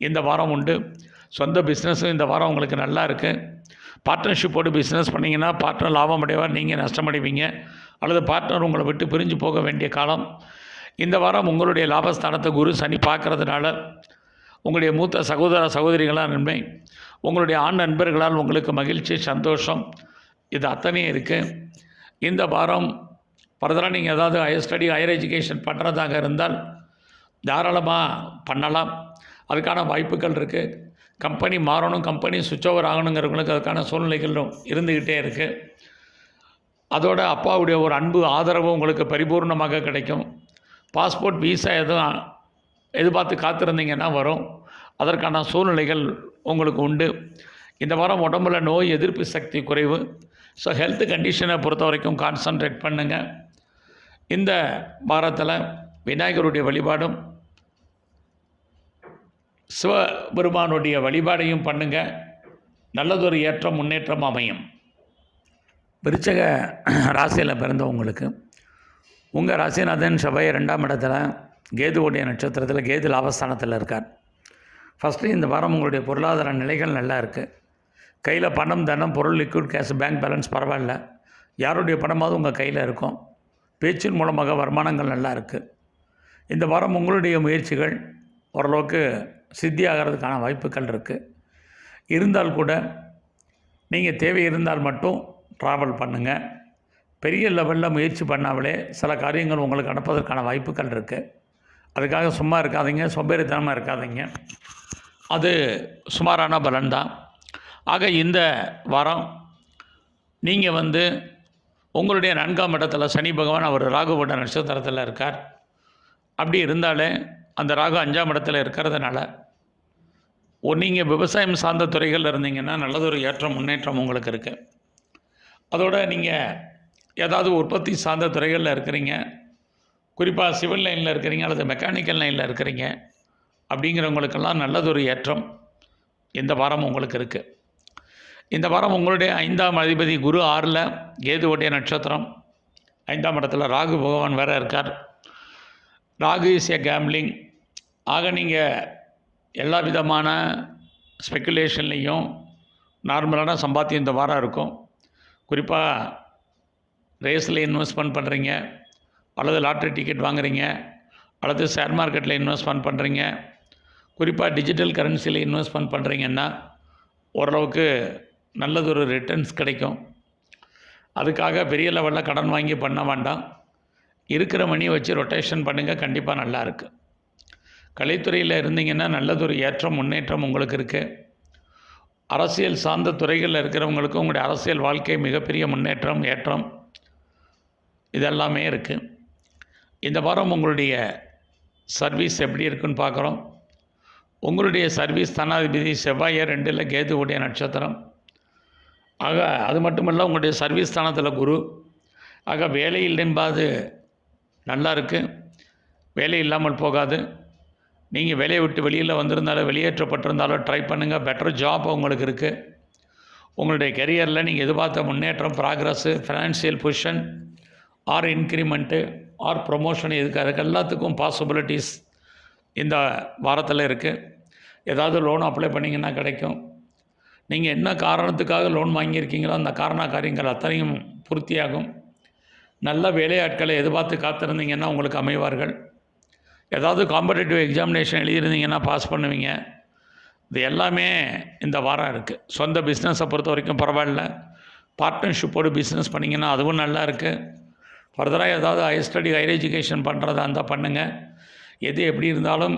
இந்த வாரம் உண்டு. சொந்த பிஸ்னஸும் இந்த வாரம் உங்களுக்கு நல்லா இருக்குது. பார்ட்னர்ஷிப்போடு பிஸ்னஸ் பண்ணிங்கன்னா பார்ட்னர் லாபம் அடைவார், நீங்கள் நஷ்டமடைவீங்க. அல்லது பார்ட்னர் உங்களை விட்டு பிரிஞ்சு போக வேண்டிய காலம். இந்த வாரம் உங்களுடைய லாபஸ்தானத்தை குரு சனி பார்க்கறதுனால உங்களுடைய மூத்த சகோதர சகோதரிகளால் நன்மை, உங்களுடைய ஆண் நண்பர்களால் உங்களுக்கு மகிழ்ச்சி, சந்தோஷம், இது அத்தனையும் இருக்குது. இந்த வாரம் ஃபர்தராக நீங்கள் ஏதாவது ஹையர் எஜுகேஷன் பண்ணுறதாக இருந்தால் தாராளமாக பண்ணலாம். அதுக்கான வாய்ப்புகள் இருக்குது. கம்பெனி மாறணும், கம்பெனி சுவிட்ச் ஓவர் ஆகணுங்கிறவங்களுக்கு அதுக்கான சூழ்நிலைகளும் இருந்துக்கிட்டே இருக்குது. அதோட அப்பாவுடைய ஒரு அன்பு, ஆதரவு உங்களுக்கு பரிபூர்ணமாக கிடைக்கும். பாஸ்போர்ட், வீசா எதுவும் எதிர்பார்த்து காத்திருந்தீங்கன்னா வரும். அதற்கான சூழ்நிலைகள் உங்களுக்கு உண்டு. இந்த வாரம் உடம்புல நோய் எதிர்ப்பு சக்தி குறைவு. ஸோ ஹெல்த் கண்டிஷனை பொறுத்த வரைக்கும் கான்சன்ட்ரேட் பண்ணுங்கள். இந்த வாரத்தில் விநாயகருடைய வழிபாடும் சிவபெருமானுடைய வழிபாடையும் பண்ணுங்கள். நல்லதொரு ஏற்றம், முன்னேற்றம் அமையும். விருச்சக ராசியில் பிறந்தவங்களுக்கு உங்கள் ராசிநாதன் செவ்வாய் 2ஆம் இடத்துல, கேதுவுடைய நட்சத்திரத்தில், கேது லாபஸ்தானத்தில் இருக்கார். ஃபஸ்ட்டு இந்த வாரம் உங்களுடைய பொருளாதார நிலைகள் நல்லா இருக்குது. கையில் பணம், தனம், பொருள், லிக்விட் கேஷ், பேங்க் பேலன்ஸ் பரவாயில்ல. யாருடைய பணமாவது உங்கள் கையில் இருக்கும். பேச்சின் மூலமாக வருமானங்கள் நல்லா இருக்குது. இந்த வாரம் உங்களுடைய முயற்சிகள் ஓரளவுக்கு சித்தியாகிறதுக்கான வாய்ப்புகள் இருக்குது. இருந்தால் கூட நீங்கள் தேவை இருந்தால் மட்டும் ட்ராவல் பண்ணுங்கள். பெரிய லெவலில் முயற்சி பண்ணாமலே சில காரியங்கள் உங்களுக்கு நடப்பதற்கான வாய்ப்புகள் இருக்குது. அதுக்காக சும்மா இருக்காதீங்க, சோம்பேறித்தனமாக இருக்காதீங்க. அது சுமாரான பலன்தான். ஆக இந்த வாரம் நீங்கள் உங்களுடைய 4ஆம் இடத்துல சனி பகவான், அவர் ராகுவோட நட்சத்திரத்தில் இருக்கார். அப்படி இருந்தாலே அந்த ராகு 5ஆம் இடத்துல இருக்கிறதுனால நீங்கள் விவசாயம் சார்ந்த துறைகளில் இருந்தீங்கன்னா நல்லதொரு ஏற்றம், முன்னேற்றம் உங்களுக்கு இருக்குது. அதோடு நீங்கள் ஏதாவது உற்பத்தி சார்ந்த துறைகளில் இருக்கிறீங்க, குறிப்பாக சிவில் லைனில் இருக்கிறீங்க அல்லது மெக்கானிக்கல் லைனில் இருக்கிறீங்க அப்படிங்கிறவங்களுக்கெல்லாம் நல்லதொரு ஏற்றம் இந்த வாரம் உங்களுக்கு இருக்குது. இந்த வாரம் உங்களுடைய 5ஆம் அதிபதி குரு 6ல், கேதுவுடைய நட்சத்திரம், 5ஆம் இடத்துல ராகு பகவான் வேறு இருக்கார். Rahu is a gambling. ஆக நீங்கள் எல்லா விதமான ஸ்பெக்குலேஷன்லேயும் நார்மலான சம்பாத்தியம் இந்த வாரம் இருக்கும். குறிப்பாக ரேஸில் இன்வெஸ்ட்மெண்ட் பண்ணுறீங்க, அல்லது லாட்ரி டிக்கெட் வாங்குறீங்க, அல்லது ஷேர் மார்க்கெட்டில் இன்வெஸ்ட்மெண்ட் பண்ணுறீங்க, குறிப்பாக டிஜிட்டல் கரன்சியில் இன்வெஸ்ட்மெண்ட் பண்ணுறீங்கன்னா ஓரளவுக்கு நல்லதொரு ரிட்டர்ன்ஸ் கிடைக்கும். அதுக்காக பெரிய லெவலில் கடன் வாங்கி பண்ண வேண்டாம். இருக்கிற மணியை வச்சு ரொட்டேஷன் பண்ணுங்கள், கண்டிப்பாக நல்லாயிருக்கு. கலைத்துறையில் இருந்தீங்கன்னா நல்லதொரு ஏற்றம் முன்னேற்றம் உங்களுக்கு இருக்குது. அரசியல் சார்ந்த துறைகளில் இருக்கிறவங்களுக்கும் உங்களுடைய அரசியல் வாழ்க்கை மிகப்பெரிய முன்னேற்றம் ஏற்றம் இதெல்லாமே இருக்குது. இந்த வாரம் உங்களுடைய சர்வீஸ் எப்படி இருக்குன்னு பார்க்குறோம். உங்களுடைய சர்வீஸ் தனாதிபதி செவ்வாய் 2ல், கேதுவுடைய நட்சத்திரம். ஆக அது மட்டுமல்ல, உங்களுடைய சர்வீஸ் ஸ்தானத்தில் குரு. ஆக வேலையில் என்பது நல்லா இருக்குது, வேலை இல்லாமல் போகாது. நீங்கள் வேலையை விட்டு வெளியில் வந்திருந்தாலும் வெளியேற்றப்பட்டிருந்தாலும் ட்ரை பண்ணுங்கள், பெட்டர் ஜாப் உங்களுக்கு இருக்குது. உங்களுடைய கெரியரில் நீங்கள் எதிர்பார்த்த முன்னேற்றம், progress, financial position or increment or promotion அதுக்கு எல்லாத்துக்கும் பாசிபிலிட்டிஸ் இந்த வாரத்தில் இருக்குது. ஏதாவது லோன் அப்ளை பண்ணிங்கன்னா கிடைக்கும். நீங்கள் என்ன காரணத்துக்காக லோன் வாங்கியிருக்கீங்களோ அந்த காரியங்கள் அத்தனையும் பூர்த்தியாகும். நல்ல வேலையாட்களை எதிர்பார்த்து காத்திருந்தீங்கன்னா உங்களுக்கு அமைவார்கள். ஏதாவது காம்படிட்டிவ் எக்ஸாமினேஷன் எழுதியிருந்தீங்கன்னா பாஸ் பண்ணுவீங்க. இது எல்லாமே இந்த வாரம் இருக்குது. சொந்த பிஸ்னஸை பொறுத்த வரைக்கும் பரவாயில்ல. பார்ட்னர்ஷிப்போடு பிஸ்னஸ் பண்ணிங்கன்னா அதுவும் நல்லா இருக்குது. ஃபர்தராக ஏதாவது ஹையர் ஸ்டடி, ஹையர் எஜுகேஷன் பண்ணுறதா இருந்தால் பண்ணுங்கள். எது எப்படி இருந்தாலும்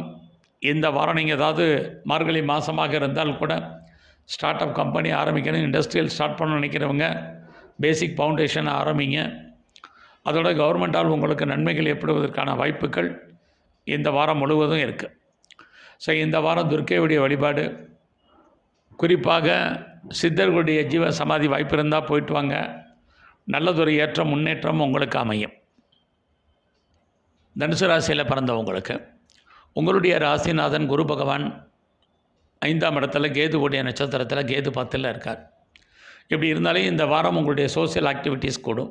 இந்த வாரம் நீங்கள் ஏதாவது மார்கழி மாதமாக இருந்தால் கூட ஸ்டார்ட் அப் கம்பெனி ஆரம்பிக்கணும், இண்டஸ்ட்ரியல் ஸ்டார்ட் பண்ண நினைக்கிறவங்க பேசிக் ஃபவுண்டேஷனை ஆரம்பிங்க. அதோட கவர்மெண்ட்டால் உங்களுக்கு நன்மைகள் ஏற்படுவதற்கான வாய்ப்புகள் இந்த வாரம் முழுவதும் இருக்குது. ஸோ இந்த வாரம் துர்க்கையுடைய வழிபாடு, குறிப்பாக சித்தர்களுடைய ஜீவ சமாதி வாய்ப்பு இருந்தால் போயிட்டு வாங்க. நல்லதொரு ஏற்றம் முன்னேற்றம் உங்களுக்கு அமையும். தனுசு ராசியில் பிறந்தவங்களுக்கு உங்களுடைய ராசிநாதன் குரு பகவான் 5ஆம் இடத்துல, கேதுவுடைய நட்சத்திரத்தில், கேது 10ல் இருக்கார். இப்படி இருந்தாலே இந்த வாரம் உங்களுடைய சோசியல் ஆக்டிவிட்டீஸ் கூடும்.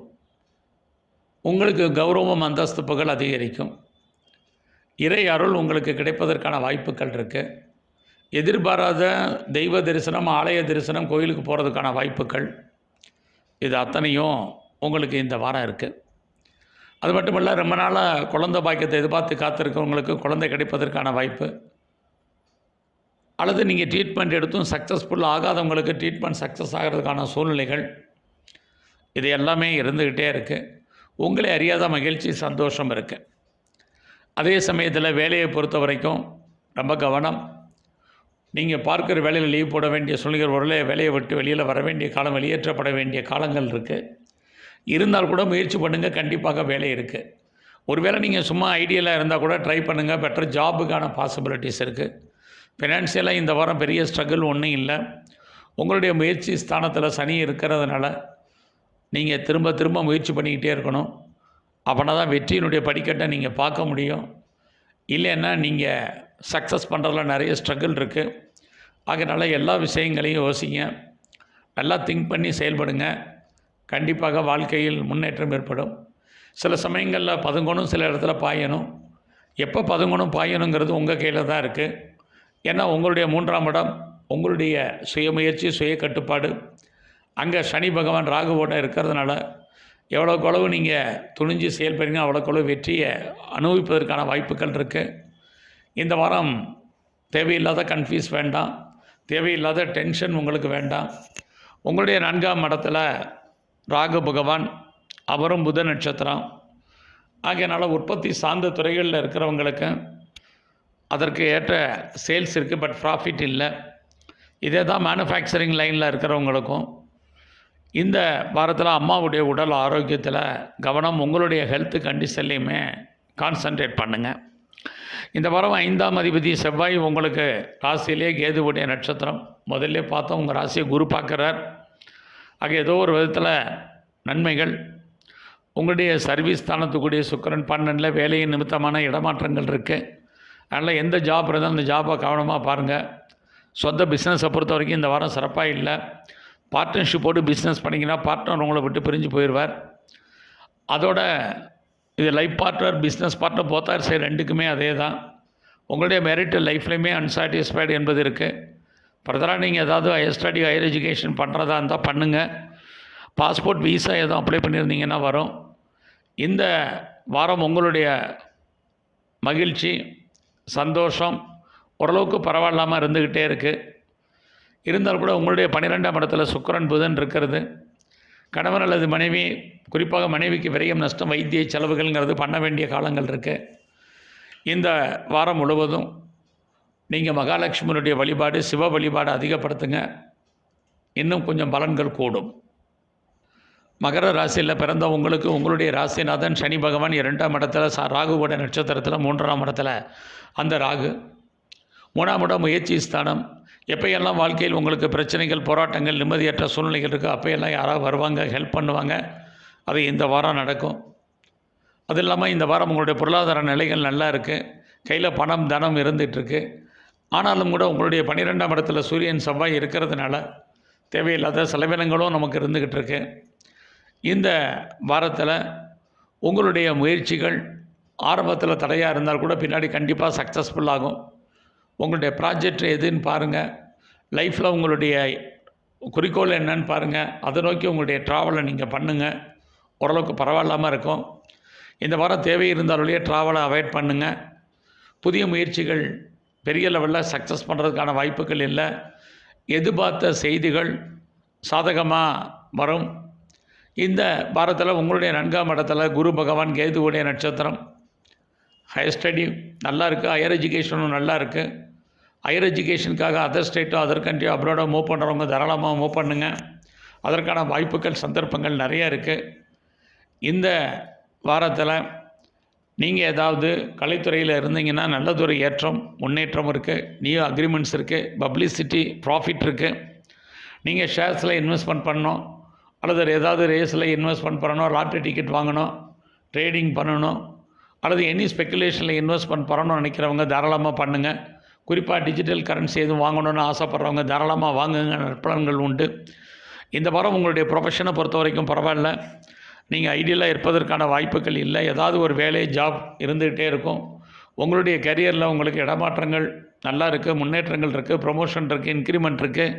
உங்களுக்கு கௌரவம், அந்தஸ்து, புகழ் அதிகரிக்கும். இறை அருள் உங்களுக்கு கிடைப்பதற்கான வாய்ப்புகள் இருக்குது. எதிர்பாராத தெய்வ தரிசனம், ஆலய தரிசனம், கோயிலுக்கு போகிறதுக்கான வாய்ப்புகள் இது அத்தனையும் உங்களுக்கு இந்த வாரம் இருக்குது. அது மட்டும் இல்லை, ரொம்ப நாளாக குழந்தை பாக்கியத்தை எதிர்பார்த்து காத்திருக்கிறவங்களுக்கு குழந்தை கிடைப்பதற்கான வாய்ப்பு, அல்லது நீங்கள் ட்ரீட்மெண்ட் எடுத்தும் சக்ஸஸ்ஃபுல் ஆகாதவங்களுக்கு ட்ரீட்மெண்ட் சக்ஸஸ் ஆகிறதுக்கான சூழ்நிலைகள் இது எல்லாமே இருந்துக்கிட்டே இருக்குது. உங்களை அறியாத மகிழ்ச்சி, சந்தோஷம் இருக்குது. அதே சமயத்தில் வேலையை பொறுத்த வரைக்கும் ரொம்ப கவனம். நீங்கள் பார்க்குற வேலையில் லீவ் போட வேண்டிய சூழ்நிலை, வேலையை விட்டு வெளியில் வர வேண்டிய காலம், வெளியேற்றப்பட வேண்டிய காலங்கள் இருக்குது. இருந்தால் கூட முயற்சி பண்ணுங்கள், கண்டிப்பாக வேலை இருக்குது. ஒருவேளை நீங்கள் சும்மா ஐடியலாக இருந்தால் கூட ட்ரை பண்ணுங்கள், பெட்டர் ஜாபுக்கான பாசிபிலிட்டிஸ் இருக்குது. ஃபினான்ஷியலாக இந்த வாரம் பெரிய ஸ்ட்ரகிள் ஒன்றும் இல்லை. உங்களுடைய முயற்சி ஸ்தானத்தில் சனி இருக்கிறதுனால நீங்கள் திரும்ப திரும்ப முயற்சி பண்ணிக்கிட்டே இருக்கணும். அப்படின்னா தான் வெற்றியினுடைய படிக்கட்டை நீங்கள் பார்க்க முடியும். இல்லைன்னா நீங்கள் சக்ஸஸ் பண்ணுறதுல நிறைய ஸ்ட்ரகிள் இருக்குது. அதனால் எல்லா விஷயங்களையும் யோசிங்க, நல்லா திங்க் பண்ணி செயல்படுங்க. கண்டிப்பாக வாழ்க்கையில் முன்னேற்றம் ஏற்படும். சில சமயங்களில் பதுங்கணும், சில இடத்துல பாயணும். எப்போ பதுங்கணும் பாயணுங்கிறது உங்கள் கையில் தான் இருக்குது. ஏன்னா உங்களுடைய 3ஆம் இடம் உங்களுடைய சுயமுயற்சி, சுய கட்டுப்பாடு. அங்கே சனி பகவான் ராகுவோடு இருக்கிறதுனால எவ்வளோக்களவு நீங்கள் துணிஞ்சு செயல்படுறீங்க அவ்வளோக்களவு வெற்றியை அனுபவிப்பதற்கான வாய்ப்புகள் இருக்குது. இந்த வாரம் தேவையில்லாத கன்ஃபியூஸ் வேண்டாம், தேவையில்லாத டென்ஷன் உங்களுக்கு வேண்டாம். உங்களுடைய 4ஆம் இடத்துல ராகு பகவான், அவரும் புத நட்சத்திரம். ஆகையினால உற்பத்தி சார்ந்த துறைகளில் இருக்கிறவங்களுக்கு அதற்கு ஏற்ற சேல்ஸ் இருக்குது, பட் ப்ராஃபிட் இல்லை. இதே தான் மேனுஃபேக்சரிங் லைனில் இருக்கிறவங்களுக்கும் இந்த வாரத்தில் அம்மாவுடைய உடல் ஆரோக்கியத்தில் கவனம், உங்களுடைய ஹெல்த் கண்டிஷன்லேயுமே கான்சன்ட்ரேட் பண்ணுங்கள். இந்த வாரம் 5ஆம் அதிபதி செவ்வாய் உங்களுக்கு ராசியிலே, கேதுவுடைய நட்சத்திரம். முதல்ல பார்த்தோம், உங்கள் ராசியை குரு பார்க்குறார். ஆக ஏதோ ஒரு விதத்தில் நன்மைகள். உங்களுடைய சர்வீஸ் ஸ்தானத்துக்குரிய சுக்கிரன் 12 வேலையின் நிமித்தமான இடமாற்றங்கள் இருக்குது. அதனால் எந்த ஜாப் இருந்தாலும் அந்த ஜாப்பை கவனமாக பாருங்கள். சொந்த பிஸ்னஸை பொறுத்த வரைக்கும் இந்த வாரம் சிறப்பாக இல்லை. பார்ட்னர்ஷிப்போடு பிஸ்னஸ் பண்ணிங்கன்னா பார்ட்னர் உங்களை விட்டு பிரிஞ்சு போயிடுவார். அதோட இது life partner business partner போத்தார் side ரெண்டுக்குமே அதே தான். உங்களுடைய மேரிட்டல் லைஃப்லையுமே அன்சாட்டிஸ்ஃபைடு என்பது இருக்குது. ஃபர்தராக நீங்கள் ஏதாவது ஹையர் ஸ்டடி ஹையர் எஜுகேஷன் பண்ணுறதா இருந்தால் பண்ணுங்கள். பாஸ்போர்ட் வீசா எதுவும் அப்ளை பண்ணியிருந்தீங்கன்னா வரும். இந்த வாரம் உங்களுடைய மகிழ்ச்சி சந்தோஷம் ஓரளவுக்கு பரவாயில்லாமல் இருந்துக்கிட்டே இருக்குது. இருந்தாலும் கூட உங்களுடைய 12ஆம் இடத்துல சுக்கிரன் புதன் இருக்கிறது. கணவன் அல்லது மனைவி, குறிப்பாக மனைவிக்கு விரயம் நஷ்டம் வைத்திய செலவுகள்ங்கிறது பண்ண வேண்டிய காலங்கள் இருக்குது. இந்த வாரம் முழுவதும் நீங்கள் மகாலட்சுமியினுடைய வழிபாடு சிவ வழிபாடு அதிகப்படுத்துங்க. இன்னும் கொஞ்சம் பலன்கள் கூடும். மகர ராசியில் பிறந்த உங்களுக்கு உங்களுடைய ராசிநாதன் சனி பகவான் 2ஆம் இடத்துல ராகுவோட நட்சத்திரத்தில் 3ஆம் இடத்துல அந்த ராகு 3ஆம் இடம் முயற்சி ஸ்தானம். எப்போயெல்லாம் வாழ்க்கையில் உங்களுக்கு பிரச்சனைகள் போராட்டங்கள் நிம்மதியற்ற சூழ்நிலைகள் இருக்குது அப்போயெல்லாம் யாராவது வருவாங்க ஹெல்ப் பண்ணுவாங்க. அது இந்த வாரம் நடக்கும். அது இல்லாமல் இந்த வாரம் உங்களுடைய பொருளாதார நிலைகள் நல்லா இருக்குது. கையில் பணம் தனம் இருந்துகிட்ருக்கு. ஆனாலும் கூட உங்களுடைய 12ஆம் இடத்துல சூரியன் செவ்வாய் இருக்கிறதுனால தேவையில்லாத செலவினங்களும் நமக்கு இருந்துக்கிட்டு இருக்கு. இந்த வாரத்தில் உங்களுடைய முயற்சிகள் ஆரம்பத்தில் தடையாக இருந்தால் கூட பின்னாடி கண்டிப்பாக சக்ஸஸ்ஃபுல் ஆகும். உங்களுடைய ப்ராஜெக்ட் எதுன்னு பாருங்கள். லைஃப்பில் உங்களுடைய குறிக்கோள் என்னன்னு பாருங்கள். அதை நோக்கி உங்களுடைய ட்ராவலை நீங்கள் பண்ணுங்கள். ஓரளவுக்கு பரவாயில்லாமல் இருக்கும். இந்த வாரம் தேவை இருந்தாலுடைய ட்ராவலை அவாய்ட் பண்ணுங்கள். புதிய முயற்சிகள் பெரிய லெவலில் சக்ஸஸ் பண்ணுறதுக்கான வாய்ப்புகள் இல்லை. எதிர்பார்த்த செய்திகள் சாதகமாக வரும். இந்த வாரத்தில் உங்களுடைய 4ஆம் இடத்துல குரு பகவான் கேதுவுடைய நட்சத்திரம். ஹையர் ஸ்டடி நல்லா இருக்குது. ஹையர் எஜுகேஷனும் நல்லா இருக்குது. ஹையர் எஜுகேஷனுக்காக அதர் ஸ்டேட்டோ அதர் கண்ட்ரியோ அப்ராடோ மூவ் பண்ணுறவங்க தாராளமாக மூவ் பண்ணுங்கள். அதற்கான வாய்ப்புகள் சந்தர்ப்பங்கள் நிறைய இருக்குது. இந்த வாரத்தில் நீங்கள் ஏதாவது கலைத்துறையில் இருந்தீங்கன்னா நல்லதொரு ஏற்றம் முன்னேற்றம் இருக்குது. நியூ அக்ரிமெண்ட்ஸ் இருக்குது. பப்ளிசிட்டி ப்ராஃபிட் இருக்குது. நீங்கள் ஷேர்ஸில் இன்வெஸ்ட்மெண்ட் பண்ணணும் அல்லது ஏதாவது ரேஸில் இன்வெஸ்ட்மெண்ட் பண்ணணும், லாட்ரி டிக்கெட் வாங்கணும், ட்ரேடிங் பண்ணணும் அல்லது எனி ஸ்பெக்குலேஷனில் இன்வெஸ்ட்மெண்ட் பண்ணணும்னு நினைக்கிறவங்க தாராளமாக பண்ணுங்கள். குறிப்பாக டிஜிட்டல் கரன்சி எதுவும் வாங்கணுன்னு ஆசைப்பட்றவங்க தாராளமாக வாங்குங்க. நற்பலன்கள் உண்டு. இந்த வாரம் உங்களுடைய ப்ரொஃபஷனை பொறுத்த வரைக்கும் பரவாயில்ல. நீங்கள் ஐடியலாக இருப்பதற்கான வாய்ப்புகள் இல்லை. ஏதாவது ஒரு வேலை ஜாப் இருந்துக்கிட்டே இருக்கும். உங்களுடைய கரியரில் உங்களுக்கு இடமாற்றங்கள் நல்லா இருக்குது. முன்னேற்றங்கள் இருக்குது. ப்ரொமோஷன் இருக்குது. இன்க்ரிமெண்ட் இருக்குது.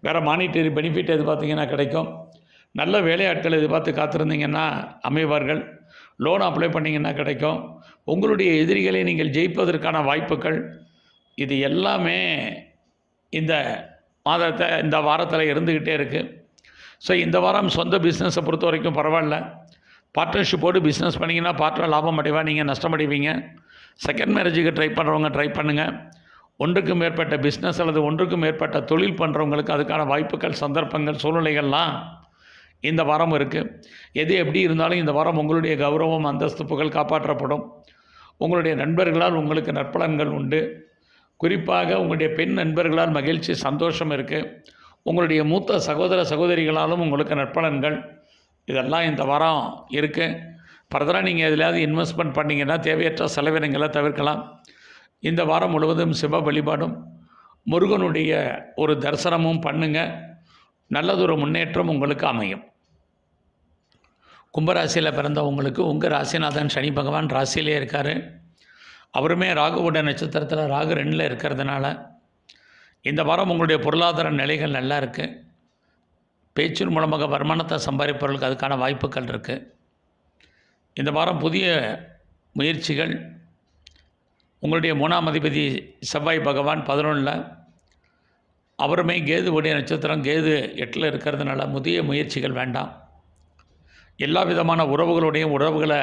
வேறு மானிட்டரி பெனிஃபிட் எதிர்பார்த்திங்கன்னா கிடைக்கும். நல்ல வேலையாட்கள் எதிர்பார்த்து காத்திருந்தீங்கன்னா அமைவார்கள். லோன் அப்ளை பண்ணிங்கன்னா கிடைக்கும். உங்களுடைய எதிரிகளை நீங்கள் ஜெயிப்பதற்கான வாய்ப்புகள் இது எல்லாமே இந்த வாரத்தில் இருந்துக்கிட்டே இருக்குது. ஸோ இந்த வாரம் சொந்த பிஸ்னஸை பொறுத்த வரைக்கும் பரவாயில்ல. பார்ட்னர்ஷிப்போடு பிஸ்னஸ் பண்ணிங்கன்னா பார்ட்னர் லாபம் அடைவா, நீங்கள் நஷ்டமடைவீங்க. செகண்ட் மேரேஜுக்கு ட்ரை பண்ணுறவங்க ட்ரை பண்ணுங்கள். ஒன்றுக்கும் மேற்பட்ட பிஸ்னஸ் அல்லது ஒன்றுக்கும் மேற்பட்ட தொழில் பண்ணுறவங்களுக்கு அதுக்கான வாய்ப்புகள் சந்தர்ப்பங்கள் சூழ்நிலைகள்லாம் இந்த வாரம் இருக்குது. எது எப்படி இருந்தாலும் இந்த வாரம் உங்களுடைய கௌரவம் அந்தஸ்து புகழ் காப்பாற்றப்படும். உங்களுடைய நண்பர்களால் உங்களுக்கு நற்பலன்கள் உண்டு. குறிப்பாக உங்களுடைய பெண் நண்பர்களால் மகிழ்ச்சி சந்தோஷம் இருக்குது. உங்களுடைய மூத்த சகோதர சகோதரிகளாலும் உங்களுக்கு நற்பலன்கள் இதெல்லாம் இந்த வாரம் இருக்குது. ஃபர்தராக நீங்கள் எதுலையாவது இன்வெஸ்ட்மெண்ட் பண்ணிங்கன்னா தேவையற்ற செலவினங்களை தவிர்க்கலாம். இந்த வாரம் முழுவதும் சிவ வழிபாடும் முருகனுடைய ஒரு தரிசனமும் பண்ணுங்கள். நல்லதொரு முன்னேற்றம் உங்களுக்கு அமையும். கும்பராசியில் பிறந்த உங்களுக்கு உங்கள் ராசிநாதன் சனி பகவான் ராசியிலே இருக்கார். அவருமே ராகுவோட நட்சத்திரத்தில் ராகு 2ல் இருக்கிறதுனால இந்த வாரம் உங்களுடைய பொருளாதார நிலைகள் நல்லா இருக்குது. பேச்சின் மூலமாக வருமானத்தை சம்பாதிப்பவர்களுக்கு அதுக்கான வாய்ப்புகள் இருக்குது. இந்த வாரம் புதிய முயற்சிகள். உங்களுடைய 3ஆம் அதிபதி செவ்வாய் பகவான் 11ல், அவருமே கேதுவுடைய நட்சத்திரம் கேது 8ல் இருக்கிறதுனால புதிய முயற்சிகள் வேண்டாம். எல்லா விதமான உறவுகளுடையும் உறவுகளை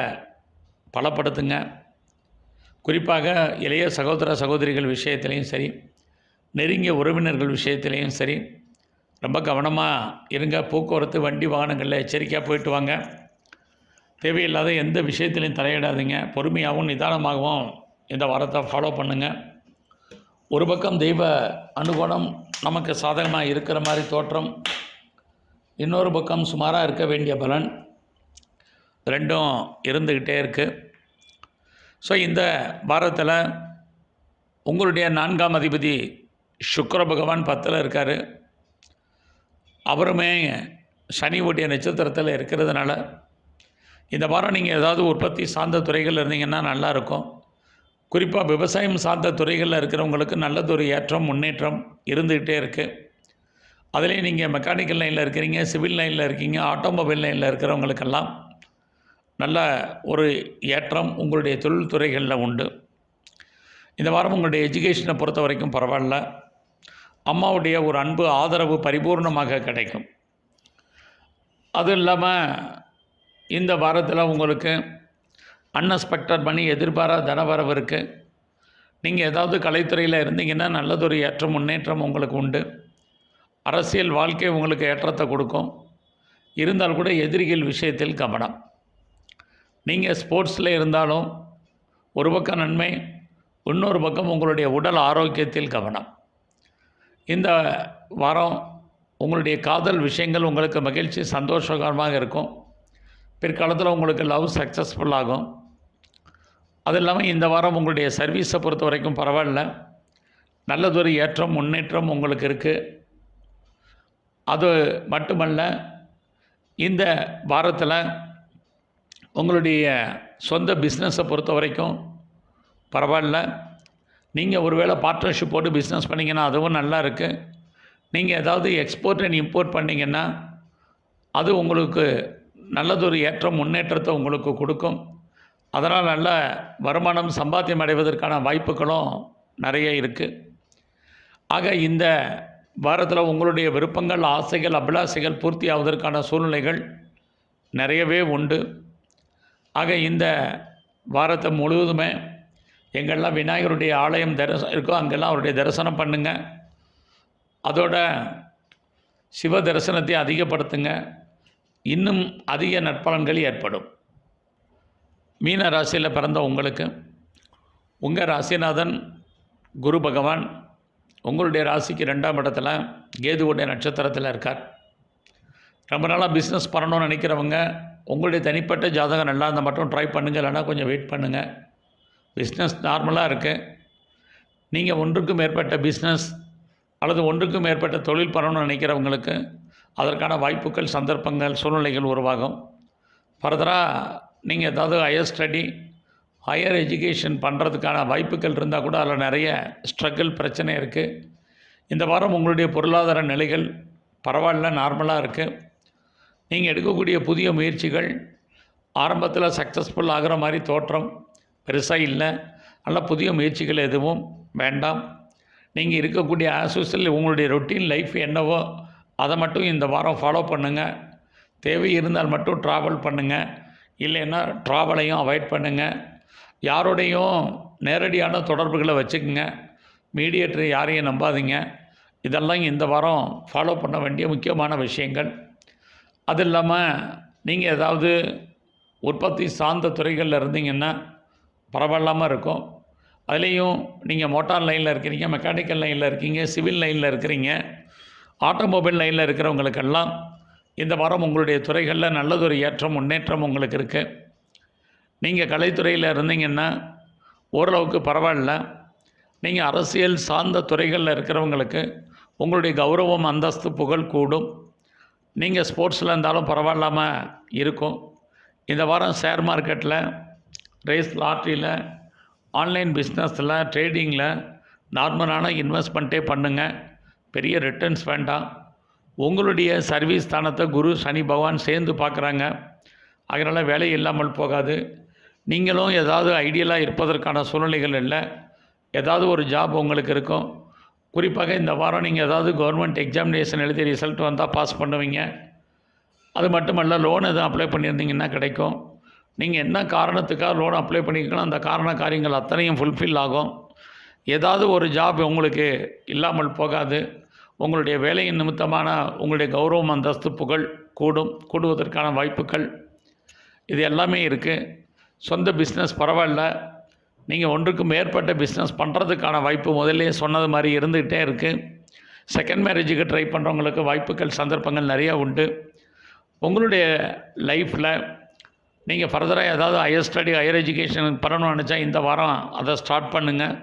பலப்படுத்துங்க. குறிப்பாக இளைய சகோதர சகோதரிகள் விஷயத்துலேயும் சரி, நெருங்கிய உறவினர்கள் விஷயத்துலேயும் சரி ரொம்ப கவனமாக இருங்க. போக்குவரத்து வண்டி வாகனங்களில் எச்சரிக்கையாக போயிட்டு வாங்க. தேவையில்லாத எந்த விஷயத்துலையும் தலையிடாதீங்க. பொறுமையாகவும் நிதானமாகவும் இந்த வாரத்தை ஃபாலோ பண்ணுங்கள். ஒரு பக்கம் தெய்வ அனுகூலம் நமக்கு சாதகமாக இருக்கிற மாதிரி தோற்றம், இன்னொரு பக்கம் சுமாராக இருக்க வேண்டிய பலன். ரெண்டும் இருந்துக்கிட்டே இருக்குது. ஸோ இந்த வாரத்தில் உங்களுடைய 4ஆம் அதிபதி சுக்கிர பகவான் 10ல் இருக்கார். அவருமே சனியுடைய நட்சத்திரத்தில் இருக்கிறதுனால இந்த வாரம் நீங்கள் ஏதாவது உற்பத்தி சார்ந்த துறைகள் இருந்தீங்கன்னா நல்லாயிருக்கும். குறிப்பாக விவசாயம் சார்ந்த துறைகளில் இருக்கிறவங்களுக்கு நல்லதொரு ஏற்றம் முன்னேற்றம் இருந்துக்கிட்டே இருக்குது. அதுலேயும் நீங்கள் மெக்கானிக்கல் லைனில் இருக்கிறீங்க, சிவில் லைனில் இருக்கீங்க, ஆட்டோமொபைல் லைனில் இருக்கிறவங்களுக்கெல்லாம் நல்ல ஒரு ஏற்றம் உங்களுடைய தொழில் துறைகளில் உண்டு. இந்த வாரம் உங்களுடைய எஜுகேஷனை பொறுத்த வரைக்கும் பரவாயில்ல. அம்மாவுடைய ஒரு அன்பு ஆதரவு பரிபூர்ணமாக கிடைக்கும். அதுவும் இல்லாமல் இந்த வாரத்தில் உங்களுக்கு அன்எக்ஸ்பெக்டட் மணி எதிர்பாராத தனவரவு இருக்குது. நீங்கள் ஏதாவது கலைத்துறையில் இருந்தீங்கன்னா நல்லதொரு ஏற்றம் முன்னேற்றம் உங்களுக்கு உண்டு. அரசியல் வாழ்க்கை உங்களுக்கு ஏற்றத்தை கொடுக்கும். இருந்தால் கூட எதிரிகள் விஷயத்தில் கவனம். நீங்கள் ஸ்போர்ட்ஸில் இருந்தாலும் ஒரு பக்கம் நன்மை, இன்னொரு பக்கம் உங்களுடைய உடல் ஆரோக்கியத்தில் கவனம். இந்த வாரம் உங்களுடைய காதல் விஷயங்கள் உங்களுக்கு மகிழ்ச்சி சந்தோஷகரமாக இருக்கும். பிற்காலத்தில் உங்களுக்கு லவ் சக்ஸஸ்ஃபுல் ஆகும். அது இல்லாமல் இந்த வாரம் உங்களுடைய சர்வீஸை பொறுத்த வரைக்கும் பரவாயில்ல. நல்லதொரு ஏற்றம் முன்னேற்றம் உங்களுக்கு இருக்குது. அது மட்டுமல்ல, இந்த வாரத்தில் உங்களுடைய சொந்த பிஸ்னஸை பொறுத்த வரைக்கும் பரவாயில்ல. நீங்கள் ஒருவேளை பார்ட்னர்ஷிப்போடு பிஸ்னஸ் பண்ணிங்கன்னா அதுவும் நல்லா இருக்குது. நீங்கள் ஏதாவது எக்ஸ்போர்ட் அண்ட் இம்போர்ட் பண்ணிங்கன்னா அது உங்களுக்கு நல்லதொரு ஏற்றம் முன்னேற்றத்தை உங்களுக்கு கொடுக்கும். அதனால் நல்ல வருமானம் சம்பாத்தியம் அடைவதற்கான வாய்ப்புகளும் நிறைய இருக்குது. ஆக இந்த வாரத்தில் உங்களுடைய விருப்பங்கள், ஆசைகள், அபிலாசைகள் பூர்த்தி ஆவதற்கான சூழ்நிலைகள் நிறையவே உண்டு. ஆக இந்த வாரத்தை முழுவதுமே எங்கெல்லாம் விநாயகருடைய ஆலயம் இருக்கோ அங்கெல்லாம் அவருடைய தரிசனம் பண்ணுங்கள். அதோட சிவ தரிசனத்தை அதிகப்படுத்துங்க. இன்னும் அதிக நற்பலன்கள் ஏற்படும். மீன ராசியில் பிறந்த உங்களுக்கு உங்கள் ராசிநாதன் குரு பகவான் உங்களுடைய ராசிக்கு 2ஆம் இடத்துல கேதுவுடைய நட்சத்திரத்தில் இருக்கார். ரொம்ப நாளாக பிஸ்னஸ் பண்ணணும்னு நினைக்கிறவங்க உங்களுடைய தனிப்பட்ட ஜாதகம் நல்லா இருந்தால் மட்டும் ட்ரை பண்ணுங்கள், இல்லைனா கொஞ்சம் வெயிட் பண்ணுங்கள். பிஸ்னஸ் நார்மலாக இருக்குது. நீங்கள் ஒன்றுக்கும் மேற்பட்ட பிஸ்னஸ் அல்லது ஒன்றுக்கும் மேற்பட்ட தொழில் பண்ணணும்னு நினைக்கிறவங்களுக்கு அதற்கான வாய்ப்புகள், சந்தர்ப்பங்கள், சூழ்நிலைகள் உருவாகும். ஃபர்தராக நீங்கள் ஏதாவது ஹையர் ஸ்டடி, ஹையர் எஜுகேஷன் பண்ணுறதுக்கான வாய்ப்புகள் இருந்தால் கூட அதில் நிறைய ஸ்ட்ரகிள் பிரச்சனை இருக்குது. இந்த வாரம் உங்களுடைய பொருளாதார நிலைகள் பரவாயில்ல, நார்மலாக இருக்குது. நீங்கள் எடுக்கக்கூடிய புதிய முயற்சிகள் ஆரம்பத்தில் சக்ஸஸ்ஃபுல் ஆகிற மாதிரி தோற்றம் பெருசாக இல்லை. நல்ல புதிய முயற்சிகள் எதுவும் வேண்டாம். நீங்கள் இருக்கக்கூடிய ஆஸ்யூஷுவல் உங்களுடைய ரொட்டீன் லைஃப் என்னவோ அதை மட்டும் இந்த வாரம் ஃபாலோ பண்ணுங்கள். தேவை இருந்தால் மட்டும் ட்ராவல் பண்ணுங்கள், இல்லைன்னா ட்ராவலையும் அவாய்ட் பண்ணுங்கள். யாரோடையும் நேரடியான தொடர்புகளை வச்சுக்கோங்க. மீடியேட்டர் யாரையும் நம்பாதீங்க. இதெல்லாம் இந்த வாரம் ஃபாலோ பண்ண வேண்டிய முக்கியமான விஷயங்கள். அது இல்லாமல் நீங்கள் ஏதாவது உற்பத்தி சார்ந்த துறைகளில் இருந்தீங்கன்னா பரவாயில்லாமல் இருக்கும். அதுலேயும் நீங்கள் மோட்டார் லைனில் இருக்கிறீங்க, மெக்கானிக்கல் லைனில் இருக்கீங்க, சிவில் லைனில் இருக்கிறீங்க, ஆட்டோமொபைல் லைனில் இருக்கிறவங்களுக்கெல்லாம் இந்த வாரம் உங்களுடைய துறைகளில் நல்லதொரு ஏற்றம் முன்னேற்றம் உங்களுக்கு இருக்குது. நீங்கள் கலைத்துறையில் இருந்தீங்கன்னா ஓரளவுக்கு பரவாயில்ல. நீங்கள் அரசியல் சார்ந்த துறைகளில் இருக்கிறவங்களுக்கு உங்களுடைய கௌரவம், அந்தஸ்து, புகழ் கூடும். நீங்கள் ஸ்போர்ட்ஸில் இருந்தாலும் பரவாயில்லாமல் இருக்கும். இந்த வாரம் ஷேர் மார்க்கெட்டில், ரேஸ் லாட்ரியில், ஆன்லைன் பிஸ்னஸில், ட்ரேடிங்கில் நார்மலான இன்வெஸ்ட்மெண்ட்டே பண்ணுங்கள். பெரிய ரிட்டர்ன்ஸ் வேண்டாம். உங்களுடைய சர்வீஸ் ஸ்தானத்தை குரு, சனி பகவான் சேர்ந்து பார்க்குறாங்க. அதனால் வேலை இல்லாமல் போகாது. நீங்களும் ஏதாவது ஐடியலாக இருப்பதற்கான சூழ்நிலைகள் இல்லை. ஏதாவது ஒரு ஜாப் உங்களுக்கு இருக்கும். குறிப்பாக இந்த வாரம் நீங்கள் ஏதாவது கவர்மெண்ட் எக்ஸாமினேஷன் எழுதி ரிசல்ட் வந்தால் பாஸ் பண்ணுவீங்க. அது மட்டுமல்ல, லோன் எதுவும் அப்ளை பண்ணியிருந்தீங்கன்னா கிடைக்கும். நீங்கள் என்ன காரணத்துக்காக லோன் அப்ளை பண்ணியிருக்கணும் அந்த காரியங்கள் அத்தனையும் ஃபுல்ஃபில் ஆகும். ஏதாவது ஒரு ஜாப் உங்களுக்கு இல்லாமல் போகாது. உங்களுடைய வேலையின் நிமித்தமான உங்களுடைய கௌரவம், அந்தஸ்து, புகழ் கூடுவதற்கான வாய்ப்புகள் இது எல்லாமே இருக்குது. சொந்த பிஸ்னஸ் பரவாயில்ல. நீங்கள் ஒன்றுக்கு மேற்பட்ட பிஸ்னஸ் பண்ணுறதுக்கான வாய்ப்பு முதல்லே சொன்னது மாதிரி இருந்துக்கிட்டே இருக்குது. செகண்ட் மேரேஜுக்கு ட்ரை பண்ணுறவங்களுக்கு வாய்ப்புகள், சந்தர்ப்பங்கள் நிறையா உண்டு. உங்களுடைய லைஃப்பில் நீங்கள் ஃபர்தராக ஏதாவது ஹையர் ஸ்டடி ஹையர் எஜுகேஷன் பண்ணணும்னு நினச்சா இந்த வாரம் அதை ஸ்டார்ட் பண்ணுங்கள்.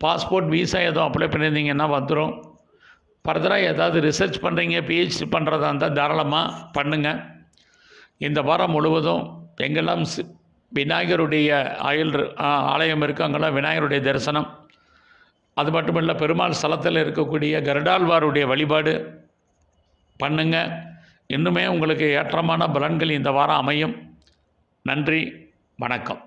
பாஸ்போர்ட் விசா எதுவும் அப்ளை பண்ணியிருந்தீங்கன்னா வந்துடும். ஃபர்தராக ஏதாவது ரிசர்ச் பண்ணுறீங்க, பிஹெச்டி பண்ணுறதா இருந்தால் தாராளமாக பண்ணுங்கள். இந்த வாரம் முழுவதும் எங்கெல்லாம் விநாயகருடைய ஆலயம் இருக்குது அங்கெல்லாம் விநாயகருடைய தரிசனம், அது மட்டும் இல்லை பெருமாள் ஸ்தலத்தில் இருக்கக்கூடிய கருடாழ்வாருடைய வழிபாடு பண்ணுங்க. இன்னுமே உங்களுக்கு ஏற்றமான பலன்கள் இந்த வாரம் அமையும். நன்றி, வணக்கம்.